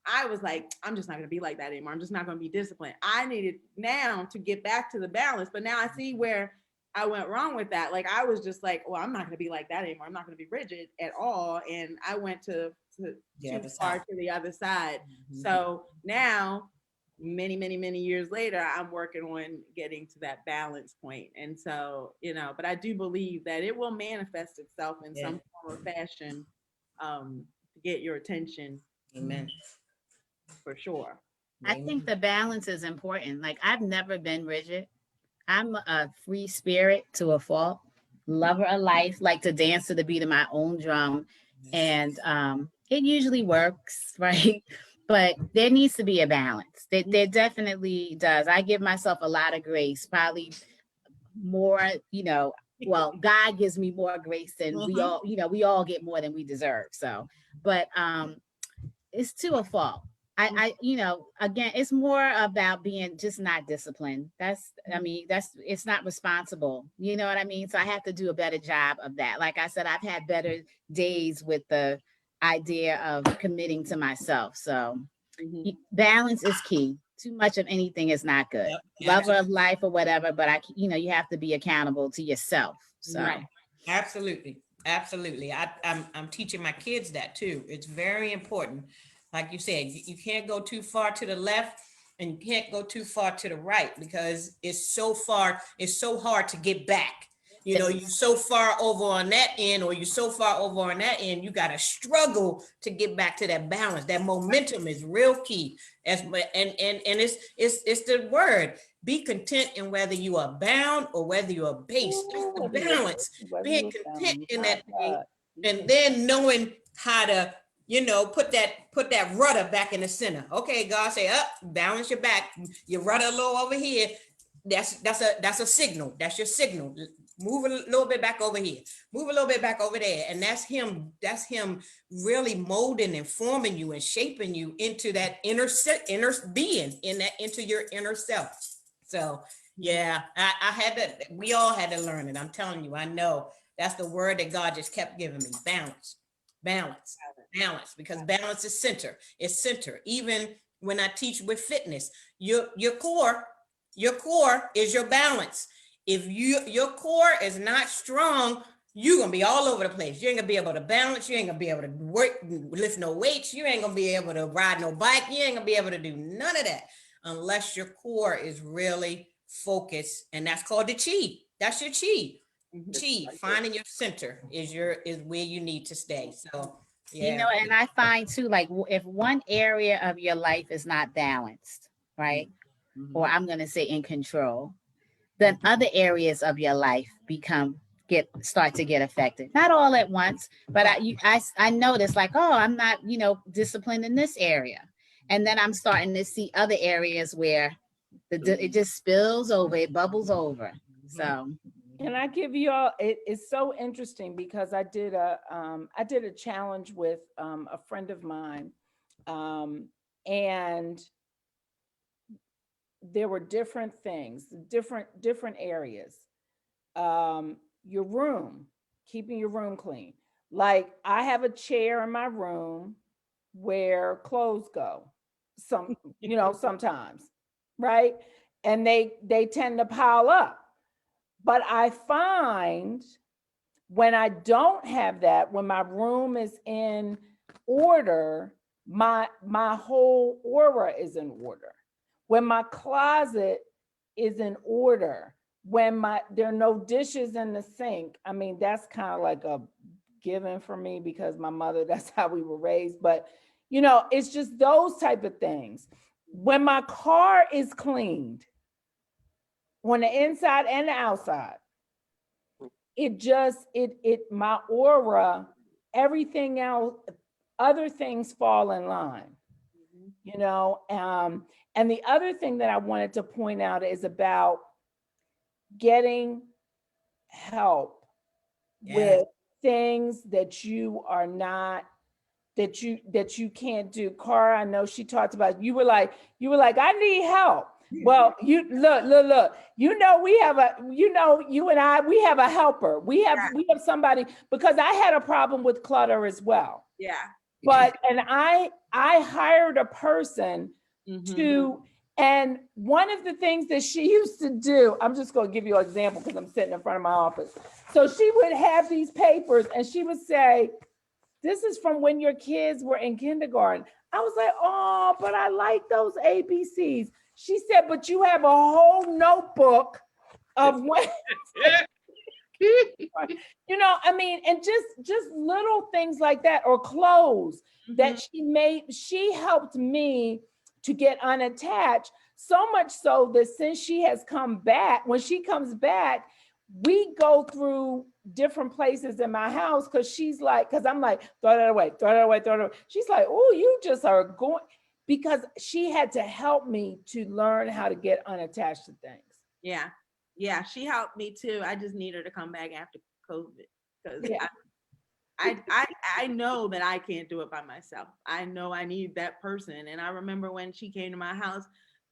I was like, I'm just not going to be like that anymore. I'm just not going to be disciplined. I needed now to get back to the balance. But now I see where I went wrong with that. Like, I was just like, well, I'm not going to be like that anymore. I'm not going to be rigid at all. And I went to too far to the other side. Mm-hmm. So now, many, many, many years later, I'm working on getting to that balance point. And so, but I do believe that it will manifest itself in some form or fashion to get your attention. Amen. For sure. I think the balance is important. Like, I've never been rigid. I'm a free spirit to a fault, lover of life, like to dance to the beat of my own drum. And it usually works, right? But there needs to be a balance. There definitely does. I give myself a lot of grace, probably more, well, God gives me more grace than we all, we all get more than we deserve. So, but it's to a fault. Again, it's more about being just not disciplined. It's not responsible. You know what I mean? So I have to do a better job of that. Like I said, I've had better days with the idea of committing to myself. So balance is key. Too much of anything is not good. Yep. Lover of life or whatever, but you have to be accountable to yourself. So Right. Absolutely. Absolutely. I'm teaching my kids that too. It's very important. Like you said, you can't go too far to the left and you can't go too far to the right because it's so hard to get back. You're so far over on that end or you're so far over on that end, you got to struggle to get back to that balance. That momentum is real key. And it's the word. Be content in whether you are bound or whether you are based. That's the balance. Being content in that thing, and then knowing how to, put that rudder back in the center. Okay, God say, up, balance your back. Your rudder a little over here. That's a signal. That's your signal. Move a little bit back over here. Move a little bit back over there. And that's him really molding and forming you and shaping you into that inner being, into your inner self. So yeah, we all had to learn it. I'm telling you, I know that's the word that God just kept giving me. Balance, because balance is center. It's center. Even when I teach with fitness, your core is your balance. If your core is not strong, you're gonna be all over the place. You ain't gonna be able to balance. You ain't gonna be able to lift no weights. You ain't gonna be able to ride no bike. You ain't gonna be able to do none of that unless your core is really focused. And that's called the chi. That's your chi. Chi. Finding your center is where you need to stay. So yeah. and I find too, like if one area of your life is not balanced, right? Or I'm gonna say in control, then other areas of your life start to get affected. Not all at once, but I notice like, oh, I'm not, disciplined in this area. And then I'm starting to see other areas where it just spills over, it bubbles over. So. And I give you all, it's so interesting because I did a challenge with a friend of mine, and there were different things, different areas. Your room, keeping your room clean. Like I have a chair in my room where clothes go. Sometimes, right? And they tend to pile up. But I find when I don't have that, when my room is in order, my whole aura is in order. When my closet is in order, when there are no dishes in the sink, I mean, that's kind of like a given for me because my mother, that's how we were raised. But, it's just those type of things. When my car is cleaned, on the inside and the outside, my aura, everything else, other things fall in line, and the other thing that I wanted to point out is about getting help with things that you are not, that you can't do. Cara, I know she talked about, you were like, I need help. Well, you look, you and I, we have a helper. We have somebody, because I had a problem with clutter as well. Yeah. But, and I hired a person and one of the things that she used to do, I'm just going to give you an example because I'm sitting in front of my office. So she would have these papers and she would say, this is from when your kids were in kindergarten. I was like, oh, but I like those ABCs. She said, but you have a whole notebook of when, and just little things like that, or clothes that she helped me to get unattached, so much so that since she has come back, when she comes back, we go through different places in my house because she's like, because I'm like, throw that away, throw that away, throw that away. She's like, oh, you just are going, because she had to help me to learn how to get unattached to things. Yeah. Yeah. She helped me too. I just need her to come back after COVID because Yeah. I know that I can't do it by myself. I know I need that person. And I remember when she came to my house,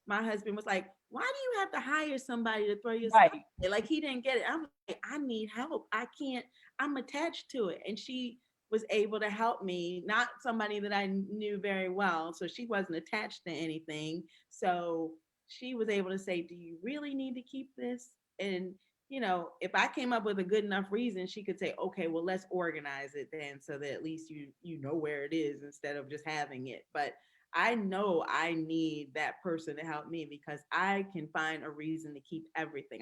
my husband was like, why do you have to hire somebody to throw your stuff away? Like he didn't get it. I'm like, I need help. I can't, I'm attached to it. And she was able to help me, not somebody that I knew very well. So she wasn't attached to anything. So she was able to say, do you really need to keep this? And you know, if I came up with a good enough reason, she could say, okay, well, let's organize it then so that at least you know where it is instead of just having it. But I know I need that person to help me because I can find a reason to keep everything.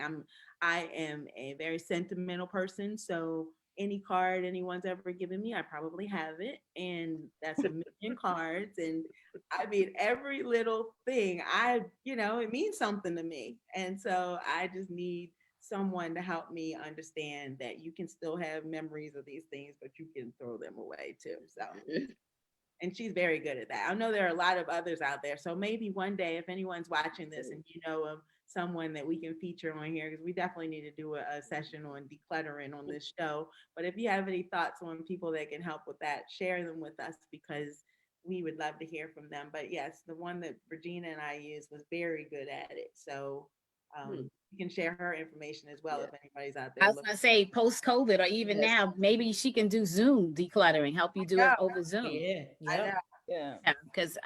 I am a very sentimental person, so any card anyone's ever given me, I probably have it, and that's a million cards. And I mean, every little thing, it means something to me, and so I just need someone to help me understand that you can still have memories of these things, but you can throw them away too. So, and she's very good at that. I know there are a lot of others out there. So maybe one day, if anyone's watching this and you know of someone that we can feature on here, because we definitely need to do a session on decluttering on this show. But if you have any thoughts on people that can help with that, share them with us because we would love to hear from them. But yes, the one that Regina and I used was very good at it. So you can share her information as well if anybody's out there. I was gonna say post-COVID or even now, maybe she can do Zoom decluttering, help you do it over Zoom. Yeah. I know. Yeah. Because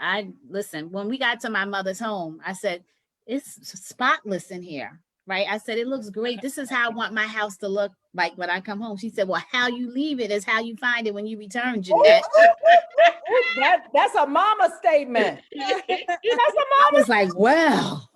listen, when we got to my mother's home, I said, it's spotless in here, right? I said, it looks great. This is how I want my house to look like when I come home. She said, well, how you leave it is how you find it when you return, Jeanette. That's a mama statement. That's a I was like, well,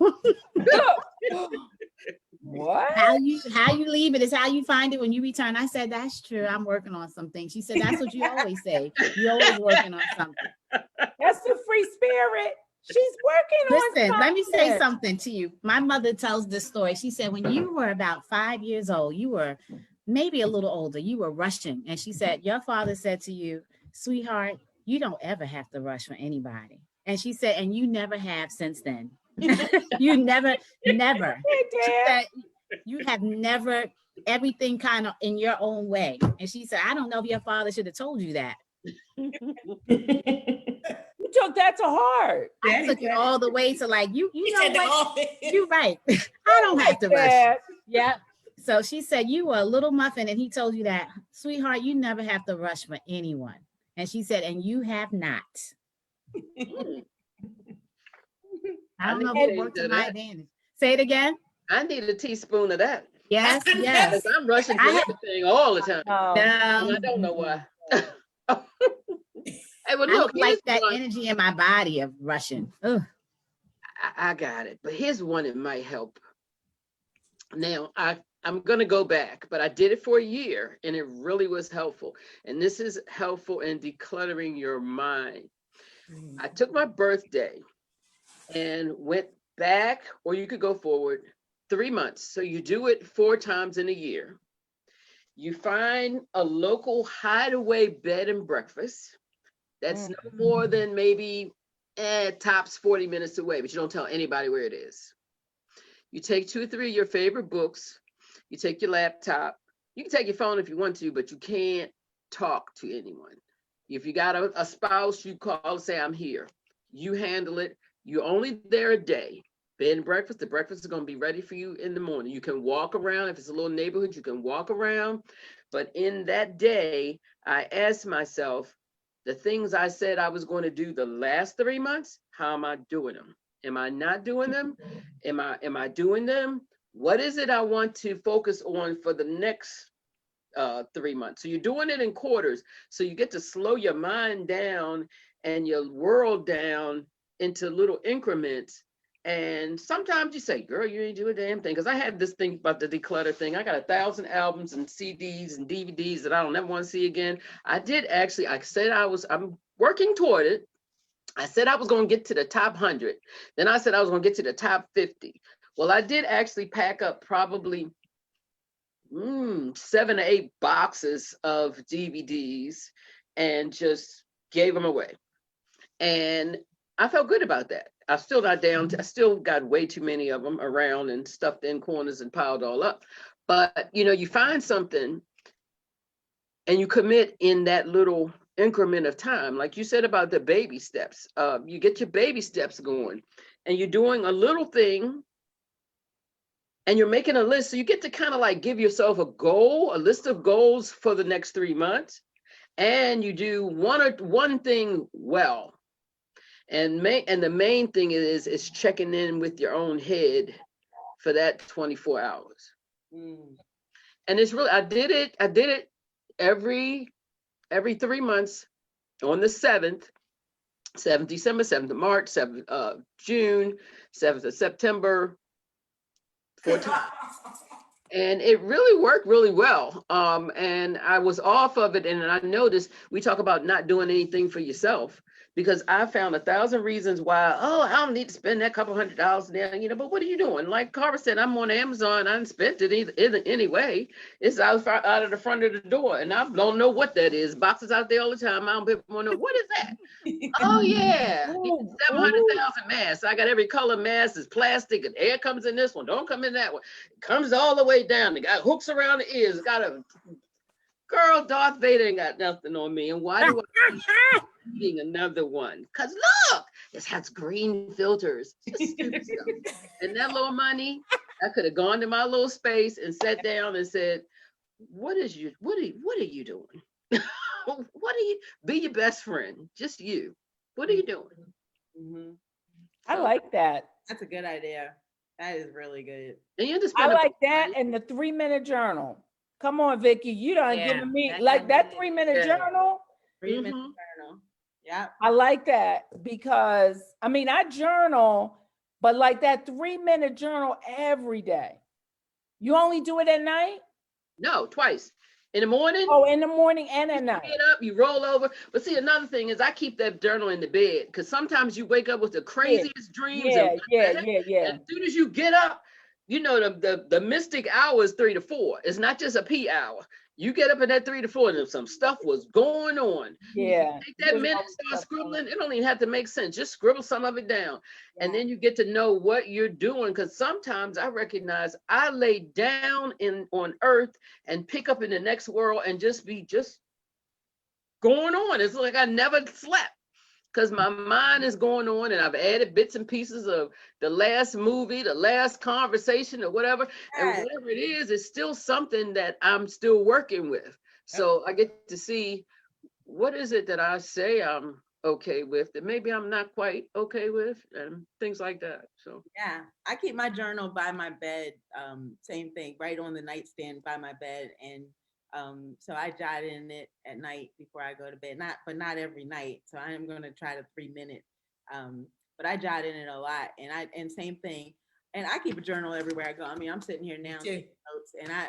what? how you leave it is how you find it when you return. I said, that's true. I'm working on something. She said, that's what you always say. You're always working on something. That's the free spirit. She's working on something. Listen, let me say something to you. My mother tells this story. She said, when you were about 5 years old, you were maybe a little older, you were rushing. And she said, your father said to you, sweetheart, you don't ever have to rush for anybody. And she said, and you never have since then. You never. She said, you have never, everything kind of in your own way. And she said, I don't know if your father should have told you that. You took that to heart. I took it all the way to like, you know what? You're right. I don't have to rush. Yeah. So she said, you were a little muffin and he told you that, sweetheart, you never have to rush for anyone. And she said, and you have not. I don't know if it worked to my advantage. Say it again. I need a teaspoon of that. Yes. Because I'm rushing for everything all the time. No. I don't know why. Hey, well, I look, don't like that energy in my body of rushing. Ugh. I got it. But here's one that might help. Now, I'm going to go back, but I did it for a year and it really was helpful. And this is helpful in decluttering your mind. I took my birthday and went back, or you could go forward 3 months. So you do it 4 times in a year. You find a local hideaway bed and breakfast that's no more than maybe tops 40 minutes away, but you don't tell anybody where it is. You take 2 or 3 of your favorite books. You take your laptop. You can take your phone if you want to, but you can't talk to anyone. If you got a spouse, you call and say, I'm here. You handle it. You're only there a day. Bed and breakfast, the breakfast is going to be ready for you in the morning. You can walk around. If it's a little neighborhood, you can walk around. But in that day, I asked myself, the things I said I was going to do the last 3 months, how am I doing them? Am I not doing them? Am I doing them? What is it I want to focus on for the next 3 months? So you're doing it in quarters. So you get to slow your mind down and your world down into little increments. And sometimes you say, girl, you ain't do a damn thing. Because I had this thing about the declutter thing. I got 1,000 albums and CDs and DVDs that I don't ever want to see again. I said I'm working toward it. I said I was going to get to the top 100. Then I said I was going to get to the top 50. Well, I did actually pack up probably 7 or 8 boxes of DVDs and just gave them away. And I felt good about that. I still not down. I still got way too many of them around and stuffed in corners and piled all up. But you know, you find something and you commit in that little increment of time, like you said about the baby steps. You get your baby steps going, and you're doing a little thing, and you're making a list. So you get to kind of like give yourself a goal, a list of goals for the next 3 months, and you do one thing well. And the main thing is checking in with your own head for that 24 hours. And it's really, I did it every 3 months on the 7th December, 7th of March, 7th of June, 7th of September, 14th. And it really worked really well. And I was off of it. And I noticed we talk about not doing anything for yourself, because I found 1,000 reasons why, I don't need to spend that couple $100 there, you know, but what are you doing? Like Carver said, I'm on Amazon. I didn't spend it either anyway. It's out of the front of the door. And I don't know what that is. Boxes out there all the time. I don't know, what is that? Oh yeah, 700,000 masks. I got every color mask. It's plastic, and air comes in this one. Don't come in that one. It comes all the way down. It got hooks around the ears. It got a girl. Darth Vader ain't got nothing on me. And why do I need another one? Cause look, this has green filters. Just stupid stuff. And that little money, I could have gone to my little space and sat down and said, what are you doing? What are you? Be your best friend. Just you. What are you doing? I like that. That's a good idea. That is really good. And you just I like that and the 3-minute journal. Come on, Vicki, you done giving me like that 3-minute journal. 3-minute journal. Yeah. I like that because I journal, but like that 3-minute journal every day. You only do it at night? No, twice. In the morning. Oh, in the morning and at night. You get up, you roll over. But see, another thing is I keep that journal in the bed, because sometimes you wake up with the craziest dreams. Yeah. As soon as you get up, you know, the mystic hour is 3 to 4. It's not just a P hour. You get up at that 3 to 4 and some stuff was going on. Yeah. Take that minute, start scribbling. It don't even have to make sense. Just scribble some of it down. Yeah. And then you get to know what you're doing. Because sometimes I recognize I lay down on earth and pick up in the next world and just going on. It's like I never slept. Because my mind is going on, and I've added bits and pieces of the last movie, the last conversation, or whatever. And whatever it is, it's still something that I'm still working with. So I get to see what is it that I say I'm okay with that maybe I'm not quite okay with, and things like that. So yeah, I keep my journal by my bed. Same thing, right on the nightstand by my bed, and so I jot in it at night before I go to bed. Not every night. So I am going to try the 3-minute. But I jot in it a lot, and same thing. And I keep a journal everywhere I go. I'm sitting here now taking notes, and I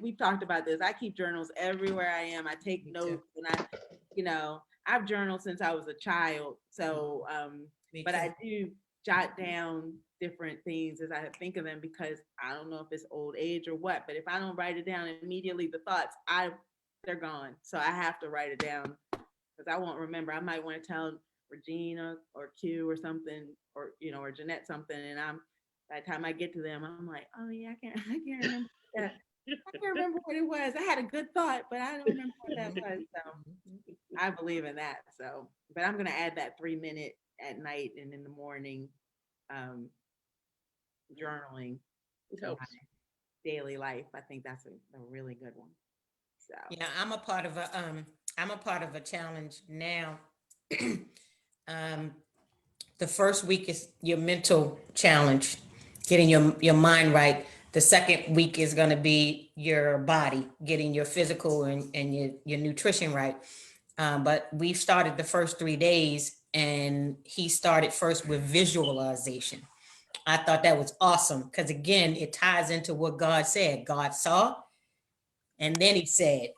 we've talked about this. I keep journals everywhere I am. I take notes, and I've journaled since I was a child. So, but I do jot down different things as I think of them, because I don't know if it's old age or what, but if I don't write it down immediately, the thoughts, they're gone. So I have to write it down, because I won't remember. I might want to tell Regina or Q or something, or or Jeanette something, and by the time I get to them, I'm like, oh yeah, I can't remember that. I can't remember what it was. I had a good thought, but I don't remember what that was. So I believe in that. So, but I'm gonna add that 3-minute at night and in the morning journaling to my daily life. I think that's a really good one. So yeah, I'm a part of a challenge now. The first week is your mental challenge, getting your mind right. The second week is going to be your body, getting your physical and your nutrition right. But we started the first 3 days, and he started first with visualization. I thought that was awesome, because again, it ties into what God said. God saw, and then he said,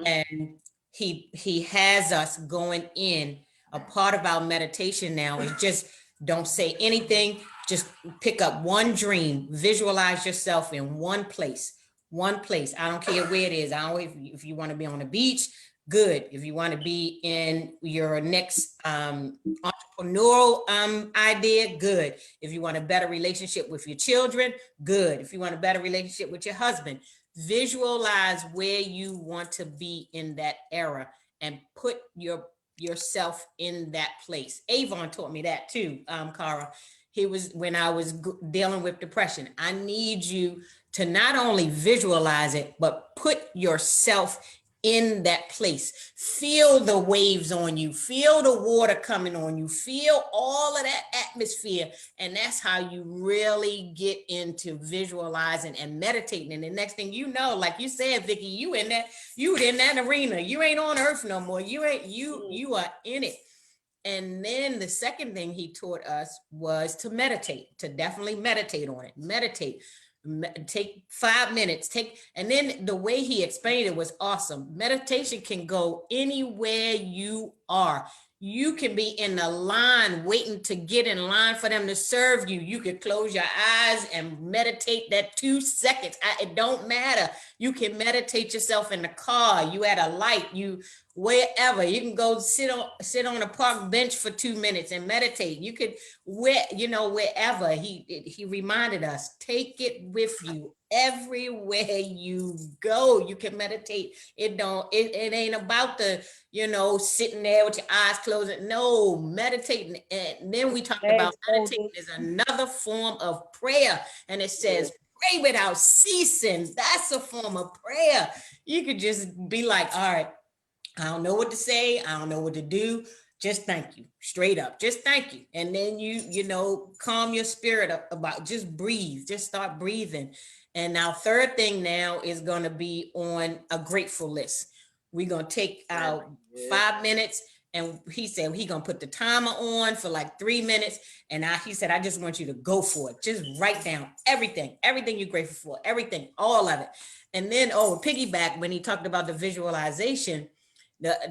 and he has us going in. A part of our meditation now is just don't say anything. Just pick up one dream, visualize yourself in one place, one place. I don't care where it is. I don't, if you want to be on the beach, good. If you want to be in your next entrepreneurial idea, good. If you want a better relationship with your children, good. If you want a better relationship with your husband, visualize where you want to be in that era and put yourself in that place. Avon taught me that too, Cara. He was, when I was dealing with depression, I need you to not only visualize it, but put yourself in that place. Feel the waves on you, feel the water coming on you, feel all of that atmosphere. And that's how you really get into visualizing and meditating. And the next thing you know, like you said, Vicki, you in that arena. You ain't on earth no more. You are in it. And then the second thing he taught us was to meditate, to definitely meditate on it. Meditate. Take 5 minutes, and then the way he explained it was awesome. Meditation can go anywhere you are. You can be in the line waiting to get in line for them to serve you. You could close your eyes and meditate that 2 seconds. It don't matter. You can meditate yourself in the car, you at a light, you wherever. You can go sit on a park bench for 2 minutes and meditate. You could wherever. He reminded us, take it with you everywhere you go. You can meditate. It ain't about the sitting there with your eyes closed. No, meditating. And then we talked about meditating is another form of prayer, and it says pray without ceasing. That's a form of prayer. You could just be like, all right, I don't know what to say. I don't know what to do. Just thank you, straight up. Just thank you. And then you calm your spirit up about, just breathe, just start breathing. And now third thing now is going to be on a grateful list. We're going to take out 5 minutes. And he said he going to put the timer on for like 3 minutes. And he said, I just want you to go for it. Just write down everything you're grateful for, everything, all of it. And then, piggyback, when he talked about the visualization,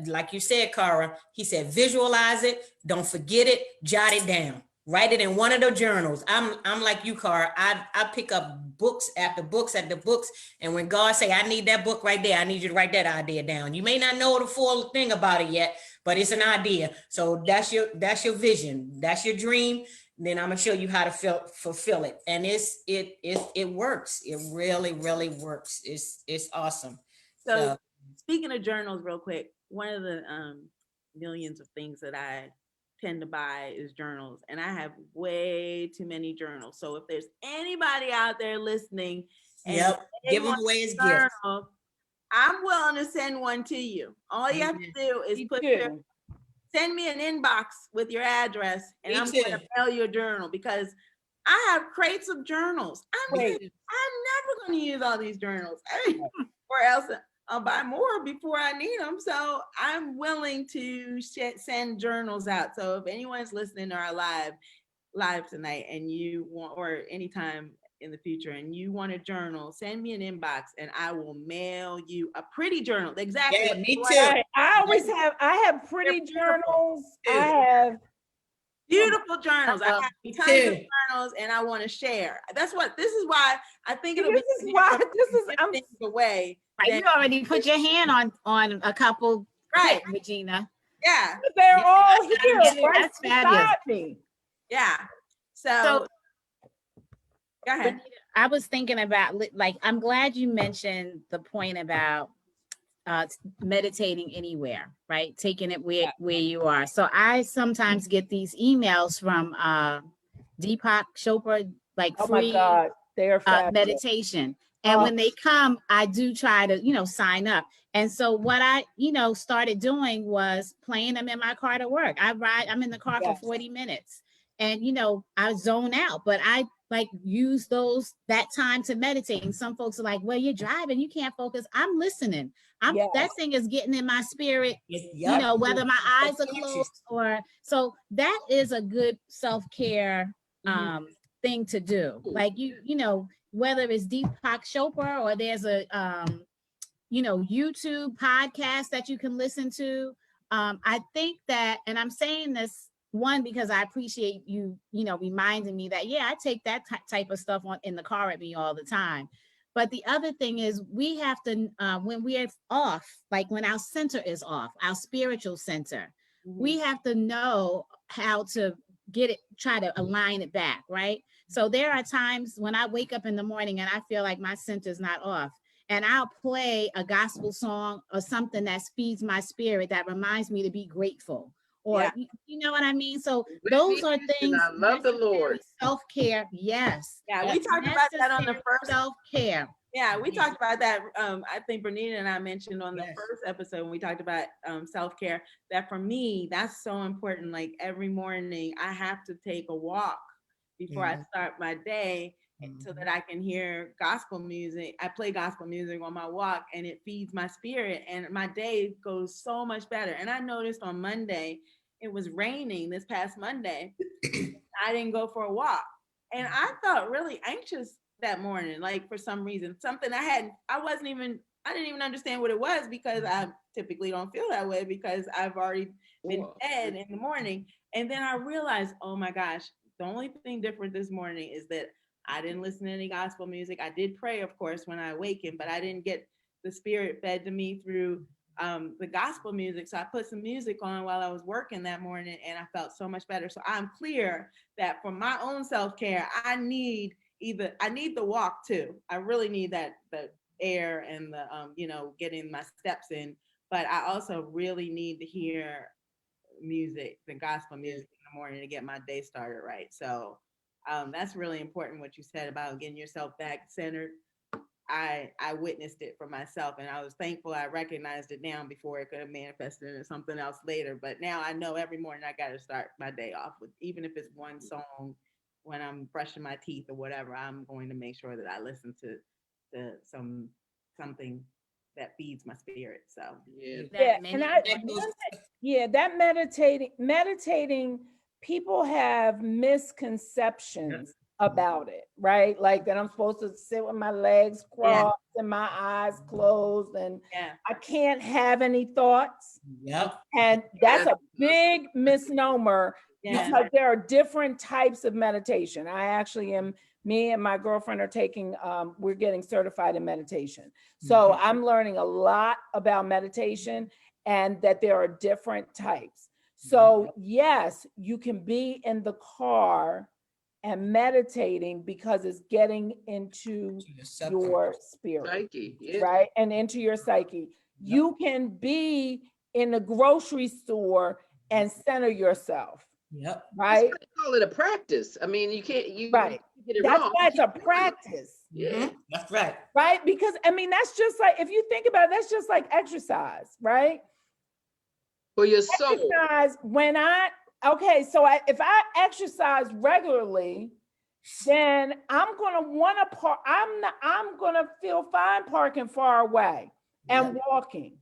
like you said, Cara, he said, visualize it, don't forget it, jot it down, write it in one of the journals. I'm like you, Cara. I pick up books after books after books, and when God say, I need that book right there, I need you to write that idea down. You may not know the full thing about it yet, but it's an idea. So that's your vision, that's your dream. Then I'm gonna show you how to fulfill it, and it works. It really, really works. It's awesome. So speaking of journals, real quick, one of the millions of things that I tend to buy is journals, and I have way too many journals. So if there's anybody out there listening, and give them away as gifts. I'm willing to send one to you. All you have to do is send me an inbox with your address, and I'm going to mail you a journal, because I have crates of journals. I'm never going to use all these journals, or else I'll buy more before I need them. So I'm willing to send journals out. So if anyone's listening to our live tonight, and you want, or anytime in the future, and you want a journal, send me an inbox and I will mail you a pretty journal. Exactly. Yeah, me too. I have pretty journals. I have beautiful journals. I have tons of journals, and I want to share. This is why I think it'll be the way. You already put your hand on a couple, right, Regina? Yeah, they're all here. That's fabulous. Yeah. So go ahead. I was thinking about, like, I'm glad you mentioned the point about meditating anywhere, right? Taking it where you are. So I sometimes get these emails from Deepak Chopra, like free my God. They are meditation. And when they come, I do try to, sign up. And so what I, started doing was playing them in my car to work. I'm in the car for 40 minutes, and, I zone out, but I use that time to meditate. And some folks are like, well, you're driving, you can't focus. I'm listening. That thing is getting in my spirit, whether my eyes are closed or, so that is a good self-care thing to do. Like, whether it's Deepak Chopra or there's a, YouTube podcast that you can listen to. I think that, and I'm saying this, one, because I appreciate you, reminding me that, I take that type of stuff in the car at me all the time. But the other thing is we have to, when we're off, like when our center is off, our spiritual center, we have to know how to get it, try to align it back, right? So there are times when I wake up in the morning and I feel like my center's not off. And I'll play a gospel song or something that feeds my spirit, that reminds me to be grateful. Or Yeah. you know what I mean? So Whitney those are Houston, things I love the Lord. self-care. Yes. Yeah, we That's talked about that on the necessary first. self-care. Yeah, we talked about that. I think Bernita and I mentioned on the Yes. first episode when we talked about self-care, that for me, that's so important. Like every morning, I have to take a walk before I start my day so that I can hear gospel music. I play gospel music on my walk and it feeds my spirit and my day goes so much better. And I noticed on Monday, it was raining this past Monday. I didn't go for a walk. And I felt really anxious that morning, like for some reason, something I didn't even understand what it was because I typically don't feel that way because I've already been fed in the morning. And then I realized, oh my gosh, the only thing different this morning is that I didn't listen to any gospel music. I did pray, of course, when I awakened, but I didn't get the spirit fed to me through the gospel music. So I put some music on while I was working that morning and I felt so much better. So I'm clear that for my own self-care, I need the walk too. I really need the air and the, getting my steps in, but I also really need to hear music, the gospel music in the morning to get my day started right. So that's really important what you said about getting yourself back centered. I witnessed it for myself and I was thankful I recognized it now before it could have manifested into something else later. But now I know every morning I got to start my day off with, even if it's one song when I'm brushing my teeth or whatever, I'm going to make sure that I listen to something that feeds my spirit. So Yeah, and that meditating, people have misconceptions about it, right? Like that I'm supposed to sit with my legs crossed and my eyes closed and I can't have any thoughts. Yep. And that's a big misnomer because there are different types of meditation. Me and my girlfriend are taking, we're getting certified in meditation. So I'm learning a lot about meditation and that there are different types. So yes, you can be in the car and meditating because it's getting into your spirit, Psyche, right? And into your psyche. You can be in a grocery store and center yourself. Yep. Right. That's why I call it a practice. I mean, you can't, right. Get it That's wrong. why it's a practice. Yeah. That's right. Right. Because I mean, that's just like, if you think about it, that's just like exercise, right? For your soul. Exercise if I exercise regularly, then I'm gonna want to park. I'm gonna feel fine parking far away and walking.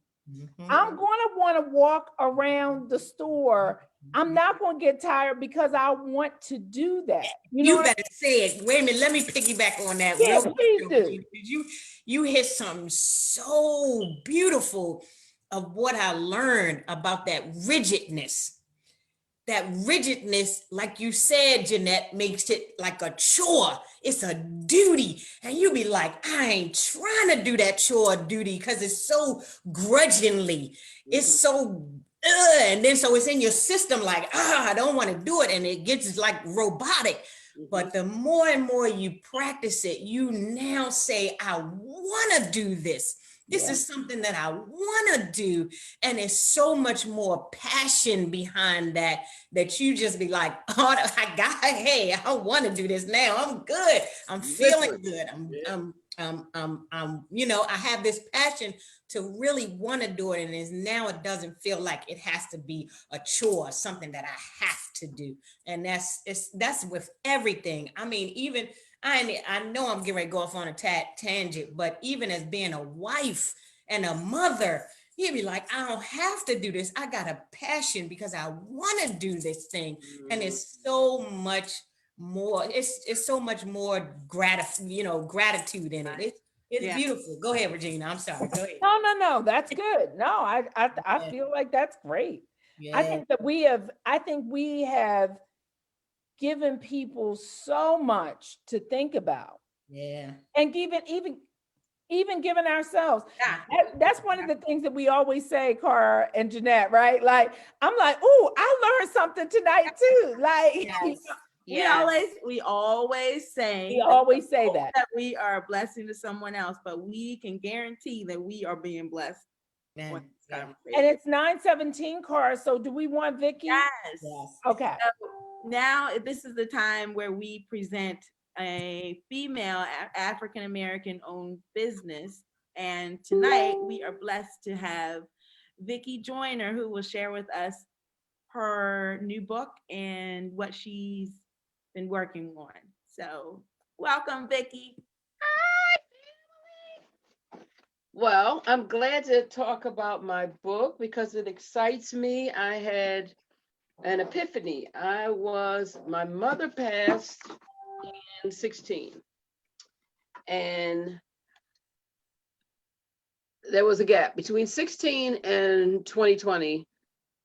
I'm gonna want to walk around the store. I'm not gonna get tired because I want to do that. You better say it. Wait a minute. Let me piggyback on that. Yeah, real please quick. do. You hit something so beautiful of what I learned about that rigidness. That rigidness, like you said, Jeanette, makes it like a chore. It's a duty. And you be like, I ain't trying to do that chore duty because it's so grudgingly. It's so, and then so it's in your system like, I don't want to do it. And it gets like robotic. But the more and more you practice it, you now say, I want to do this. This is something that I want to do. And it's so much more passion behind that you just be like, oh, hey, I want to do this now. I'm good. I'm feeling good. I have this passion to really want to do it. And now it doesn't feel like it has to be a chore, something that I have to do. And that's with everything. I mean, even I know I'm getting ready to go off on a tangent, but even as being a wife and a mother, you'd be like, I don't have to do this. I got a passion because I want to do this thing. And it's so much more, it's so much more gratitude in it. It's beautiful. Go ahead, Regina. I'm sorry. Go ahead. No, that's good. No, I feel like that's great. Yeah. I think we have given people so much to think about. Yeah. And even even giving ourselves. Yeah. That's one of the things that we always say, Cara and Jeanette, right? Like, I'm like, oh, I learned something tonight too. Like, Yes. We always say we always say that. that we are a blessing to someone else, but we can guarantee that we are being blessed. Man, with this yeah. conversation. And it's 9:17, Cara. So do we want Vicki? Yes. Yes. Okay. Now this is the time where we present a female African American owned business, and tonight we are blessed to have Vicki Joyner, who will share with us her new book and what she's been working on. So welcome, Vicki. Well, I'm glad to talk about my book because it excites me. I had an epiphany. My mother passed in 16, and there was a gap between 16 and 2020.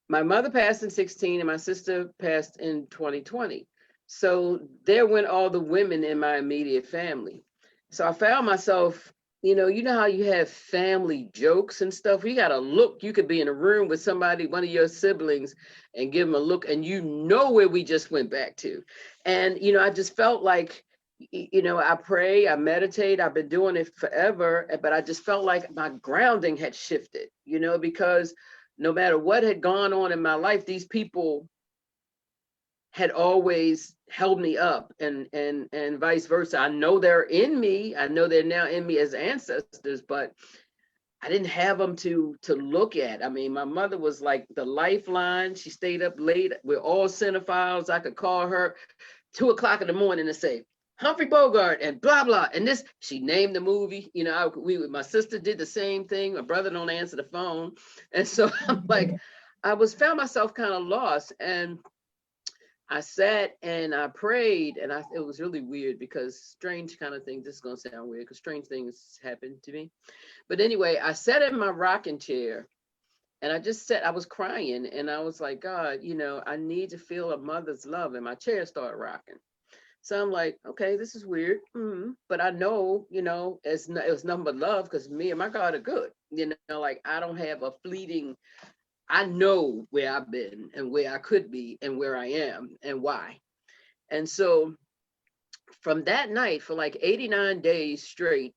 My mother passed in 16 and my sister passed in 2020. So there went all the women in my immediate family. So I found myself, you know how you have family jokes and stuff. You got to look. You could be in a room with somebody, one of your siblings, and give them a look, and you know where we just went back to. And I just felt like, I pray, I meditate. I've been doing it forever, but I just felt like my grounding had shifted. Because no matter what had gone on in my life, these people had always held me up, and vice versa. I know they're in me. I know they're now in me as ancestors, but I didn't have them to look at. I mean, my mother was like the lifeline. She stayed up late. We're all cinephiles. I could call her 2 o'clock in the morning and say, Humphrey Bogart and blah, blah. And this, she named the movie. My sister did the same thing. My brother don't answer the phone. And so I'm like, found myself kind of lost. And I sat and I prayed, and it was really weird because strange kind of things, this is going to sound weird because strange things happened to me. But anyway, I sat in my rocking chair and I was crying, and I was like, God, I need to feel a mother's love, and my chair started rocking. So I'm like, okay, this is weird, but I know, it was nothing but love because me and my God are good. Like I don't have a fleeting, I know where I've been and where I could be and where I am and why. And so from that night for like 89 days straight,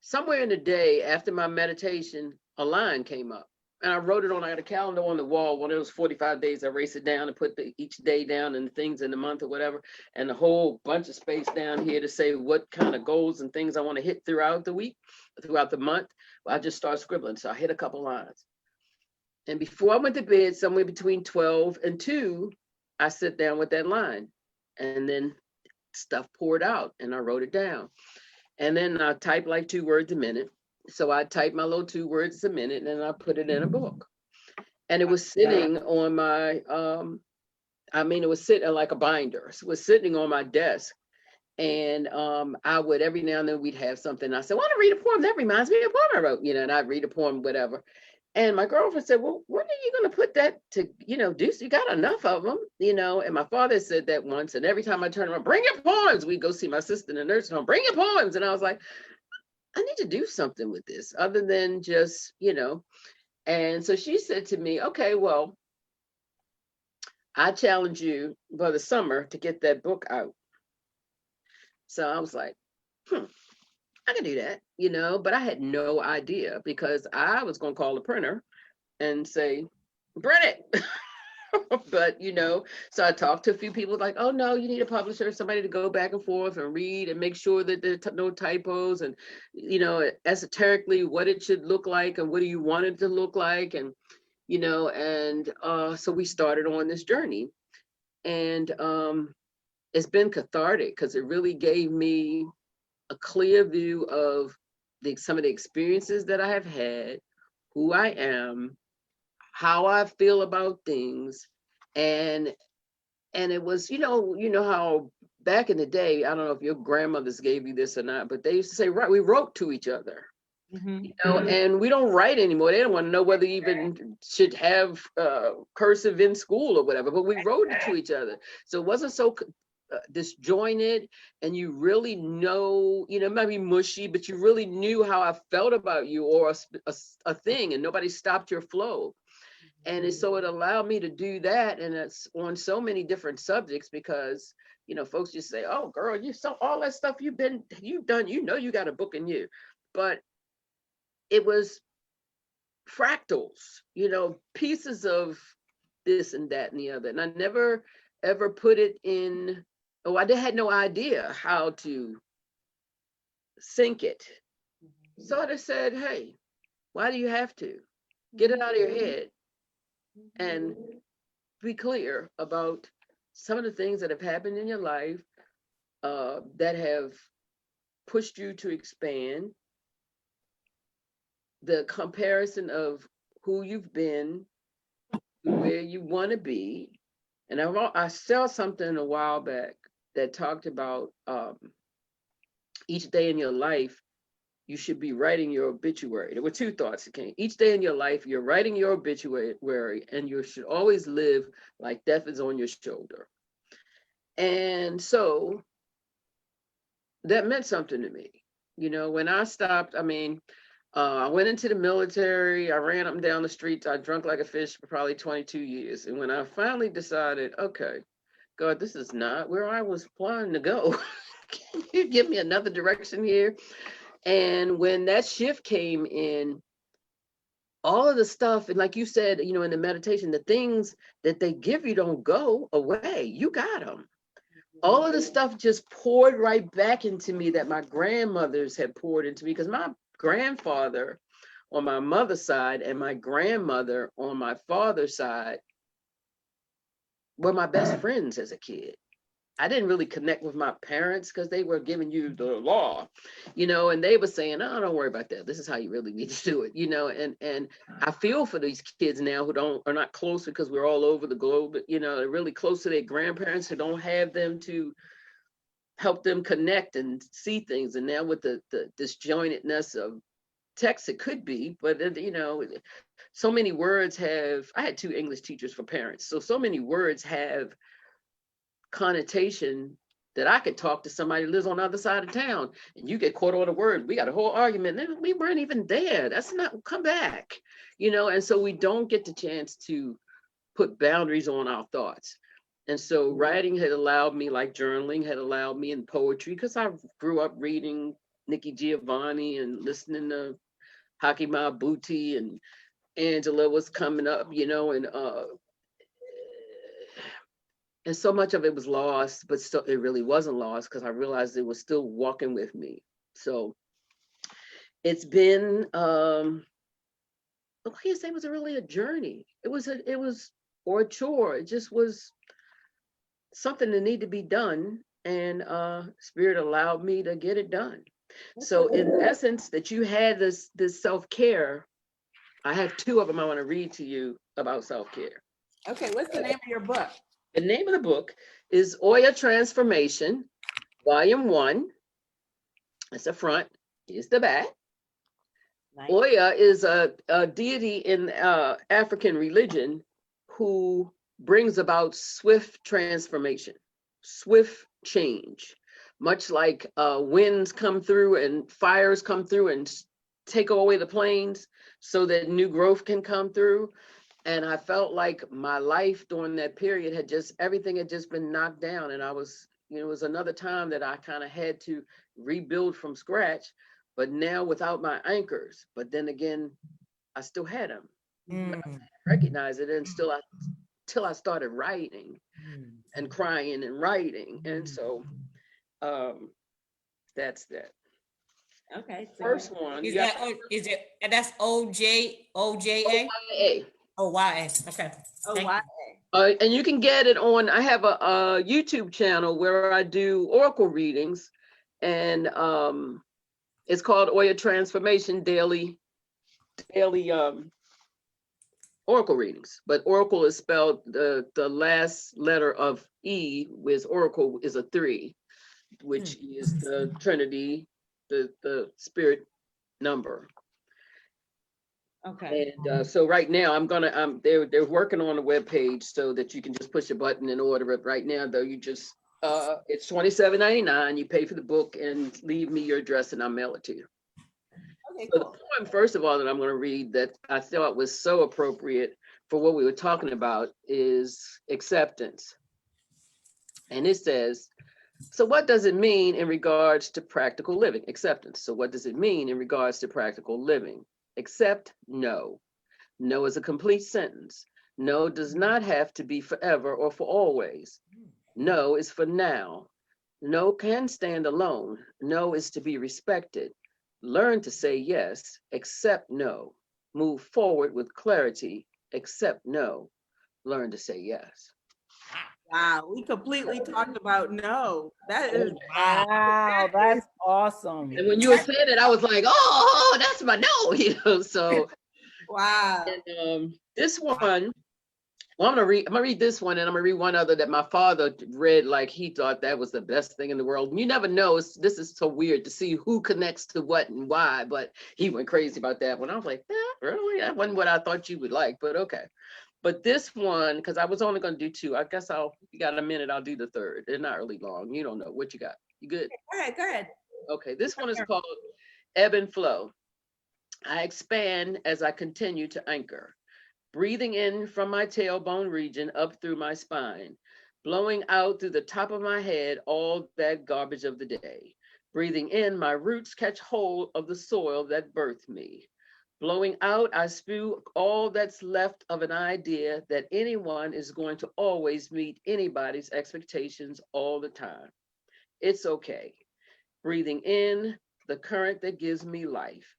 somewhere in the day after my meditation, a line came up. And I wrote it on, I got a calendar on the wall. One of those 45 days, I erase it down and put each day down and the things in the month or whatever, and a whole bunch of space down here to say what kind of goals and things I want to hit throughout the week, throughout the month. Well, I just started scribbling. So I hit a couple lines. And before I went to bed, somewhere between 12 and 2, I sit down with that line. And then stuff poured out and I wrote it down. And then I type like 2 words a minute. So I typed my little 2 words a minute, and then I put it in a book. And it was sitting on my, it was sitting like a binder. So it was sitting on my desk. And I would, every now and then we'd have something. I said, I want to read a poem. That reminds me of a poem I wrote, and I'd read a poem, whatever. And my girlfriend said, well, when are you going to put that to, do? So you got enough of them, and my father said that once. And every time I turn around, bring your poems. We'd go see my sister in the nursing home, bring your poems. And I was like, I need to do something with this other than just, And so she said to me, okay, well, I challenge you for the summer to get that book out. So I was like, I can do that, but I had no idea because I was going to call the printer and say, print it. But, so I talked to a few people like, oh, no, you need a publisher, somebody to go back and forth and read and make sure that there are no typos and, esoterically what it should look like and what do you want it to look like. And, so we started on this journey. And it's been cathartic because it really gave me a clear view of some of the experiences that I have had, who I am, how I feel about things. And it was, how back in the day, I don't know if your grandmothers gave you this or not, but they used to say, right, we wrote to each other. And we don't write anymore. They don't want to know whether you even should have cursive in school or whatever, but we wrote it to each other. So it wasn't so disjointed, and you really know, you know, it might be mushy, but you really knew how I felt about you, or a thing, and nobody stopped your flow. And so it allowed me to do that, and it's on so many different subjects, because, you know, folks just say, oh girl, you saw all that stuff you've done, you know, you got a book in you. But it was fractals, you know, pieces of this and that and the other. And I never ever put it in, oh, I had no idea how to sync it. So I just said, hey, why do you have to? Get it out of your head and be clear about some of the things that have happened in your life that have pushed you to expand, the comparison of who you've been to where you want to be. And I saw something a while back that talked about each day in your life, you should be writing your obituary. There were two thoughts that came. Each day in your life, you're writing your obituary, and you should always live like death is on your shoulder. And so that meant something to me. You know, when I stopped, I mean, I went into the military, I ran up and down the streets, I drank like a fish for probably 22 years. And when I finally decided, okay, God, this is not where I was planning to go. Can you give me another direction here? And when that shift came in, all of the stuff, and like you said, you know, in the meditation, the things that they give you don't go away. You got them. All of the stuff just poured right back into me that my grandmothers had poured into me, because my grandfather on my mother's side and my grandmother on my father's side were my best friends as a kid. I didn't really connect with my parents because they were giving you the law, you know, and they were saying, oh, don't worry about that. This is how you really need to do it, you know, and I feel for these kids now who are not close, because we're all over the globe, but, you know, they're really close to their grandparents who don't have them to help them connect and see things. And now with the disjointedness of text, it could be, but, you know, so many words have, I had 2 English teachers for parents. So many words have connotation that I could talk to somebody who lives on the other side of town and you get caught on a word. We got a whole argument. And we weren't even there. That's not, come back, you know? And so we don't get the chance to put boundaries on our thoughts. And so writing had allowed me, like journaling had allowed me, in poetry, because I grew up reading Nikki Giovanni and listening to Haki Maabuti, and Angela was coming up, you know, and so much of it was lost, but still it really wasn't lost, because I realized it was still walking with me. So it's been, I can't say it was really a journey. It was or a chore. It just was something that needed to be done, and Spirit allowed me to get it done. So in essence, that you had this self-care. I have 2 of them I want to read to you about self-care. Okay, what's the name of your book? The name of the book is Oya Transformation, Volume 1. That's the front. Here's the back. Nice. Oya is a deity in African religion who brings about swift transformation, swift change, much like winds come through and fires come through and take away the plains so that new growth can come through. And I felt like my life during that period everything had just been knocked down. And I was, you know, it was another time that I kind of had to rebuild from scratch, but now without my anchors. But then again, I still had them. I recognize it, and till I started writing and crying and writing. And so that's that. Okay. So First one. Is that's OJA? OYA. Oh, YA. Okay. Oh, Thank why? you. And you can get it on, I have a YouTube channel where I do oracle readings, and it's called Oya Transformation Daily oracle readings. But oracle is spelled, the last letter of E with oracle is a 3, which is the Trinity, the spirit number. Okay. And so right now they're working on a web page so that you can just push a button and order it. Right now though, you just It's $27.99. You pay for the book and leave me your address and I'll mail it to you. Okay, So the cool. poem, first of all, that I'm going to read that I thought was so appropriate for what we were talking about is acceptance. And it says, so what does it mean in regards to practical living? Acceptance. So what does it mean in regards to practical living? Accept no. No is a complete sentence. No does not have to be forever or for always. No is for now. No can stand alone. No is to be respected. Learn to say yes, accept no. Move forward with clarity, accept no. Learn to say yes. Wow, we completely talked about no. That is Wow, that's awesome. And when you were saying it, I was like, oh, that's my no, so wow. and, this one, well, I'm gonna read this one and I'm gonna read one other that my father read like he thought that was the best thing in the world. And you never know, this is so weird to see who connects to what and why, but he went crazy about that one. I was like, really? That wasn't what I thought you would like, but okay. But this one, because I was only gonna do two, I guess you got a minute, I'll do the third. They're not really long. You don't know what you got. You good? Go ahead. Okay, this one is called Ebb and Flow. I expand as I continue to anchor. Breathing in from my tailbone region up through my spine, blowing out through the top of my head all that garbage of the day. Breathing in, my roots catch hold of the soil that birthed me. Blowing out, I spew all that's left of an idea that anyone is going to always meet anybody's expectations all the time. It's okay. Breathing in, the current that gives me life.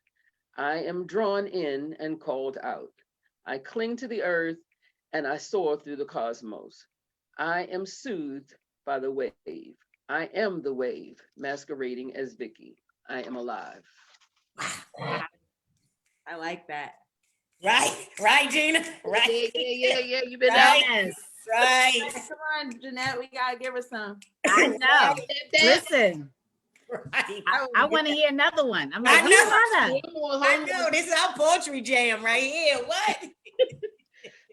I am drawn in and called out. I cling to the earth and I soar through the cosmos. I am soothed by the wave. I am the wave, masquerading as Vicki. I am alive. I like that. Right, Gina? Right. Yeah. You've been Right. Yes, Right. Come on, Jeanette, we gotta give her some. I know. Listen, Right. I want to hear another one. I'm I like, know. who's I know, this is our poetry jam right here. What?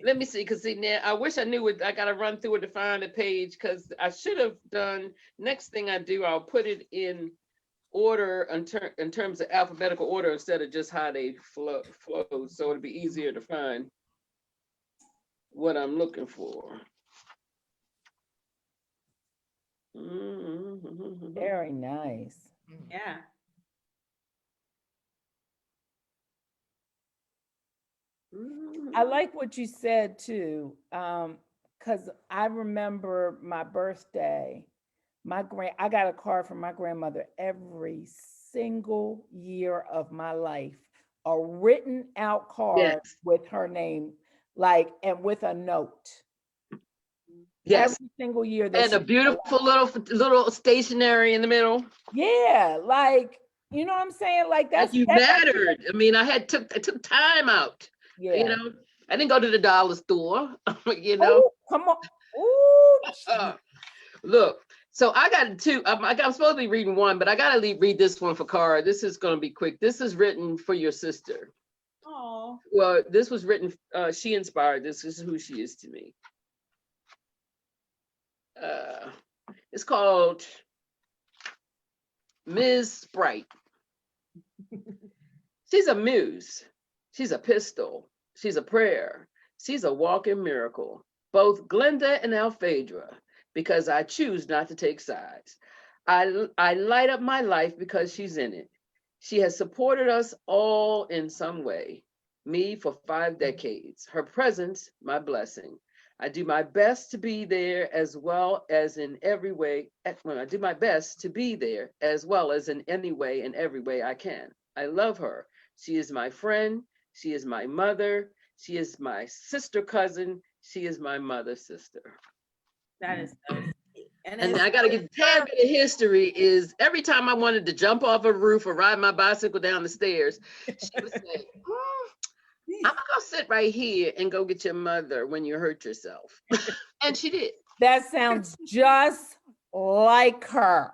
Let me see, because see now, I wish I knew it. I got to run through it to find the page because I should have done, next thing I do, I'll put it in order in terms of alphabetical order instead of just how they flow. So it'll be easier to find what I'm looking for. Very nice. Yeah. I like what you said too, because I remember my birthday. I got a card from my grandmother every single year of my life, a written out card Yes. with her name, like, and with a note. Yes. Every single year. And a beautiful little stationery in the middle. Yeah, like, you know what I'm saying? Like Like you mattered. I mean, I took time out. Yeah. You know, I didn't go to the dollar store. You know. Oh, come on. Ooh. Look, so I got two. I'm supposed to be reading one, but I got to read this one for Cara. This is going to be quick. This is written for your sister. Oh. Well, this was written. She inspired this. This is who she is to me. It's called Ms. Sprite. She's a muse. She's a pistol. She's a prayer. She's a walking miracle. Both Glenda and Alphaedra, because I choose not to take sides. I light up my life because she's in it. She has supported us all in some way. Me for 5 decades. Her presence, my blessing. I do my best to be there as well as in every way. I do my best to be there as well as in any way and every way I can. I love her. She is my friend. She is my mother. She is my sister cousin. She is my mother's sister. That is so sweet. And I got to give a tad bit of history is every time I wanted to jump off a roof or ride my bicycle down the stairs, she would say, I'm gonna go sit right here and go get your mother when you hurt yourself. And she did. That sounds just like her.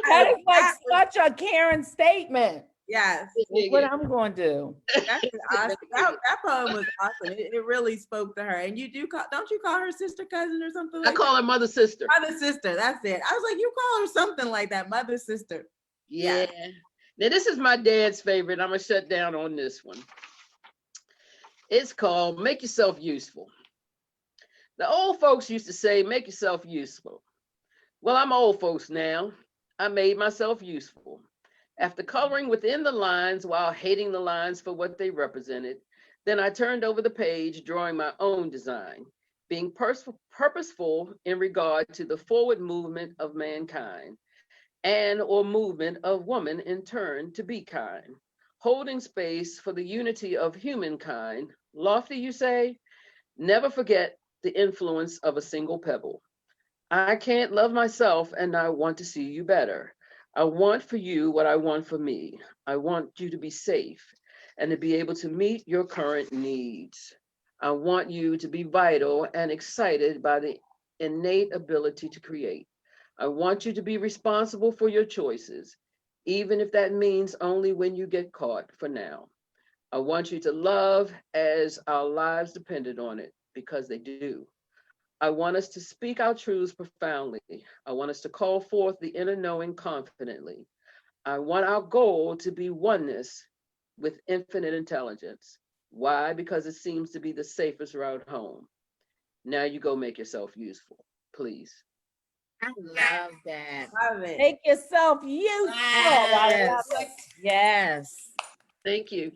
That is like such a Karen statement. Yes. Well, what I'm going to do. That's awesome. That poem was awesome. It really spoke to her. And you don't you call her sister, cousin, or something I like call her mother sister. that? Mother sister. That's it. I was like, you call her something like that, mother sister. Yeah. Now this is my dad's favorite. I'm gonna shut down on this one. It's called Make Yourself Useful. The old folks used to say, make yourself useful. Well, I'm old folks now. I made myself useful. After coloring within the lines while hating the lines for what they represented, then I turned over the page, drawing my own design, being purposeful in regard to the forward movement of mankind and or movement of woman in turn to be kind, holding space for the unity of humankind. Lofty, you say? Never forget the influence of a single pebble. I can't love myself and I want to see you better. I want for you what I want for me. I want you to be safe and to be able to meet your current needs. I want you to be vital and excited by the innate ability to create. I want you to be responsible for your choices, even if that means only when you get caught for now. I want you to love as our lives depended on it, because they do. I want us to speak our truths profoundly. I want us to call forth the inner knowing confidently. I want our goal to be oneness with infinite intelligence. Why? Because it seems to be the safest route home. Now you go make yourself useful, please. I love that. Love it. Make yourself useful. I love it. Yes. Thank you.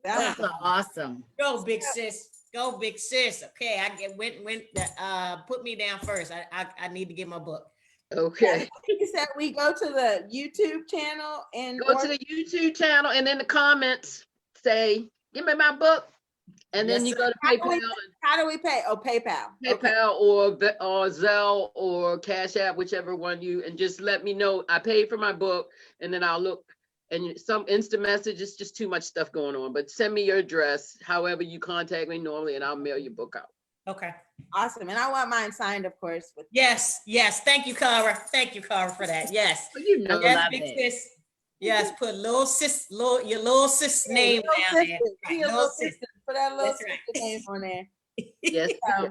That That's awesome. Go, big sis. Go, big sis. Okay, I get went put me down first. I need to get my book. Okay. you said we go to the YouTube channel and Go to the YouTube channel and in the comments say, give me my book. And then Yes, you sir. go to PayPal, how do we pay? Oh, PayPal. Okay. PayPal or Zelle or Cash App, whichever one you, and just let me know. I paid for my book, and then I'll look. And some instant message, it's just too much stuff going on. But send me your address, however you contact me normally, and I'll mail your book out. Okay. Awesome. And I want mine signed, of course. With Yes, yes. Thank you, Cara. Thank you, Cara, for that. Yes. But you know, Yes, love big it. sis. Yes, put your little sis name down there. sister. Right, Your little little sis. sister. Put that little That's sister right. name on there. yes, So,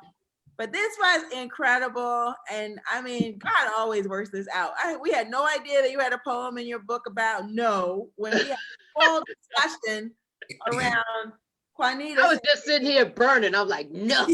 but this was incredible. And I mean, God always works this out. We had no idea that you had a poem in your book about no, when we had a full discussion around Juanita. I was just sitting here burning. I'm like, no,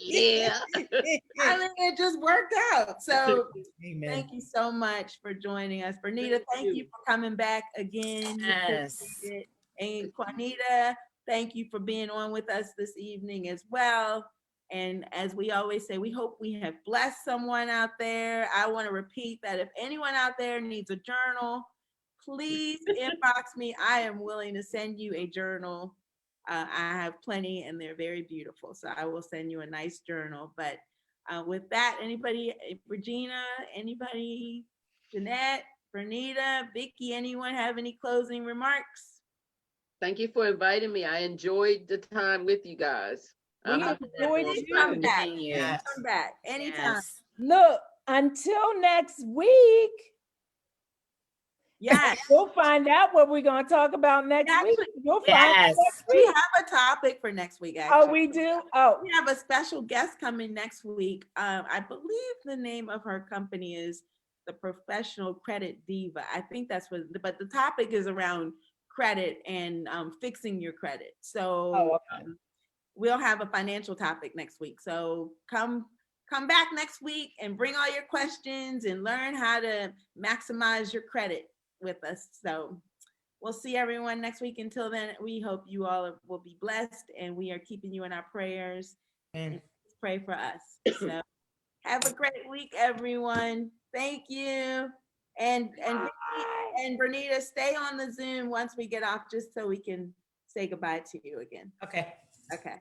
yeah. I mean, it just worked out. So Amen. thank you so much for joining us. Bernita, thank you for coming back again. We Yes. appreciate it. And Juanita, thank you for being on with us this evening as well. And as we always say, we hope we have blessed someone out there. I want to repeat that if anyone out there needs a journal, please inbox me. I am willing to send you a journal. I have plenty and they're very beautiful. So I will send you a nice journal. But with that, anybody, Regina, anybody, Jeanette, Bernita, Vicki, anyone have any closing remarks? Thank you for inviting me. I enjoyed the time with you guys. We I'm enjoyed looking you. forward to Come back. Yes. Come back anytime. Yes. Look, until next week, Yes. you'll find out what we're going to talk about next week. You'll find out Yes. next We week. have a topic for next week, actually. Oh, we do? Oh, We have a special guest coming next week. I believe the name of her company is the Professional Credit Diva. I think that's what, but the topic is around credit and fixing your credit. So okay. we'll have a financial topic next week. So come back next week and bring all your questions and learn how to maximize your credit with us. So we'll see everyone next week. Until then, we hope you all will be blessed and we are keeping you in our prayers. And pray for us. So have a great week, everyone. Thank you. And Bernita, stay on the Zoom once we get off, just so we can say goodbye to you again. Okay. Okay.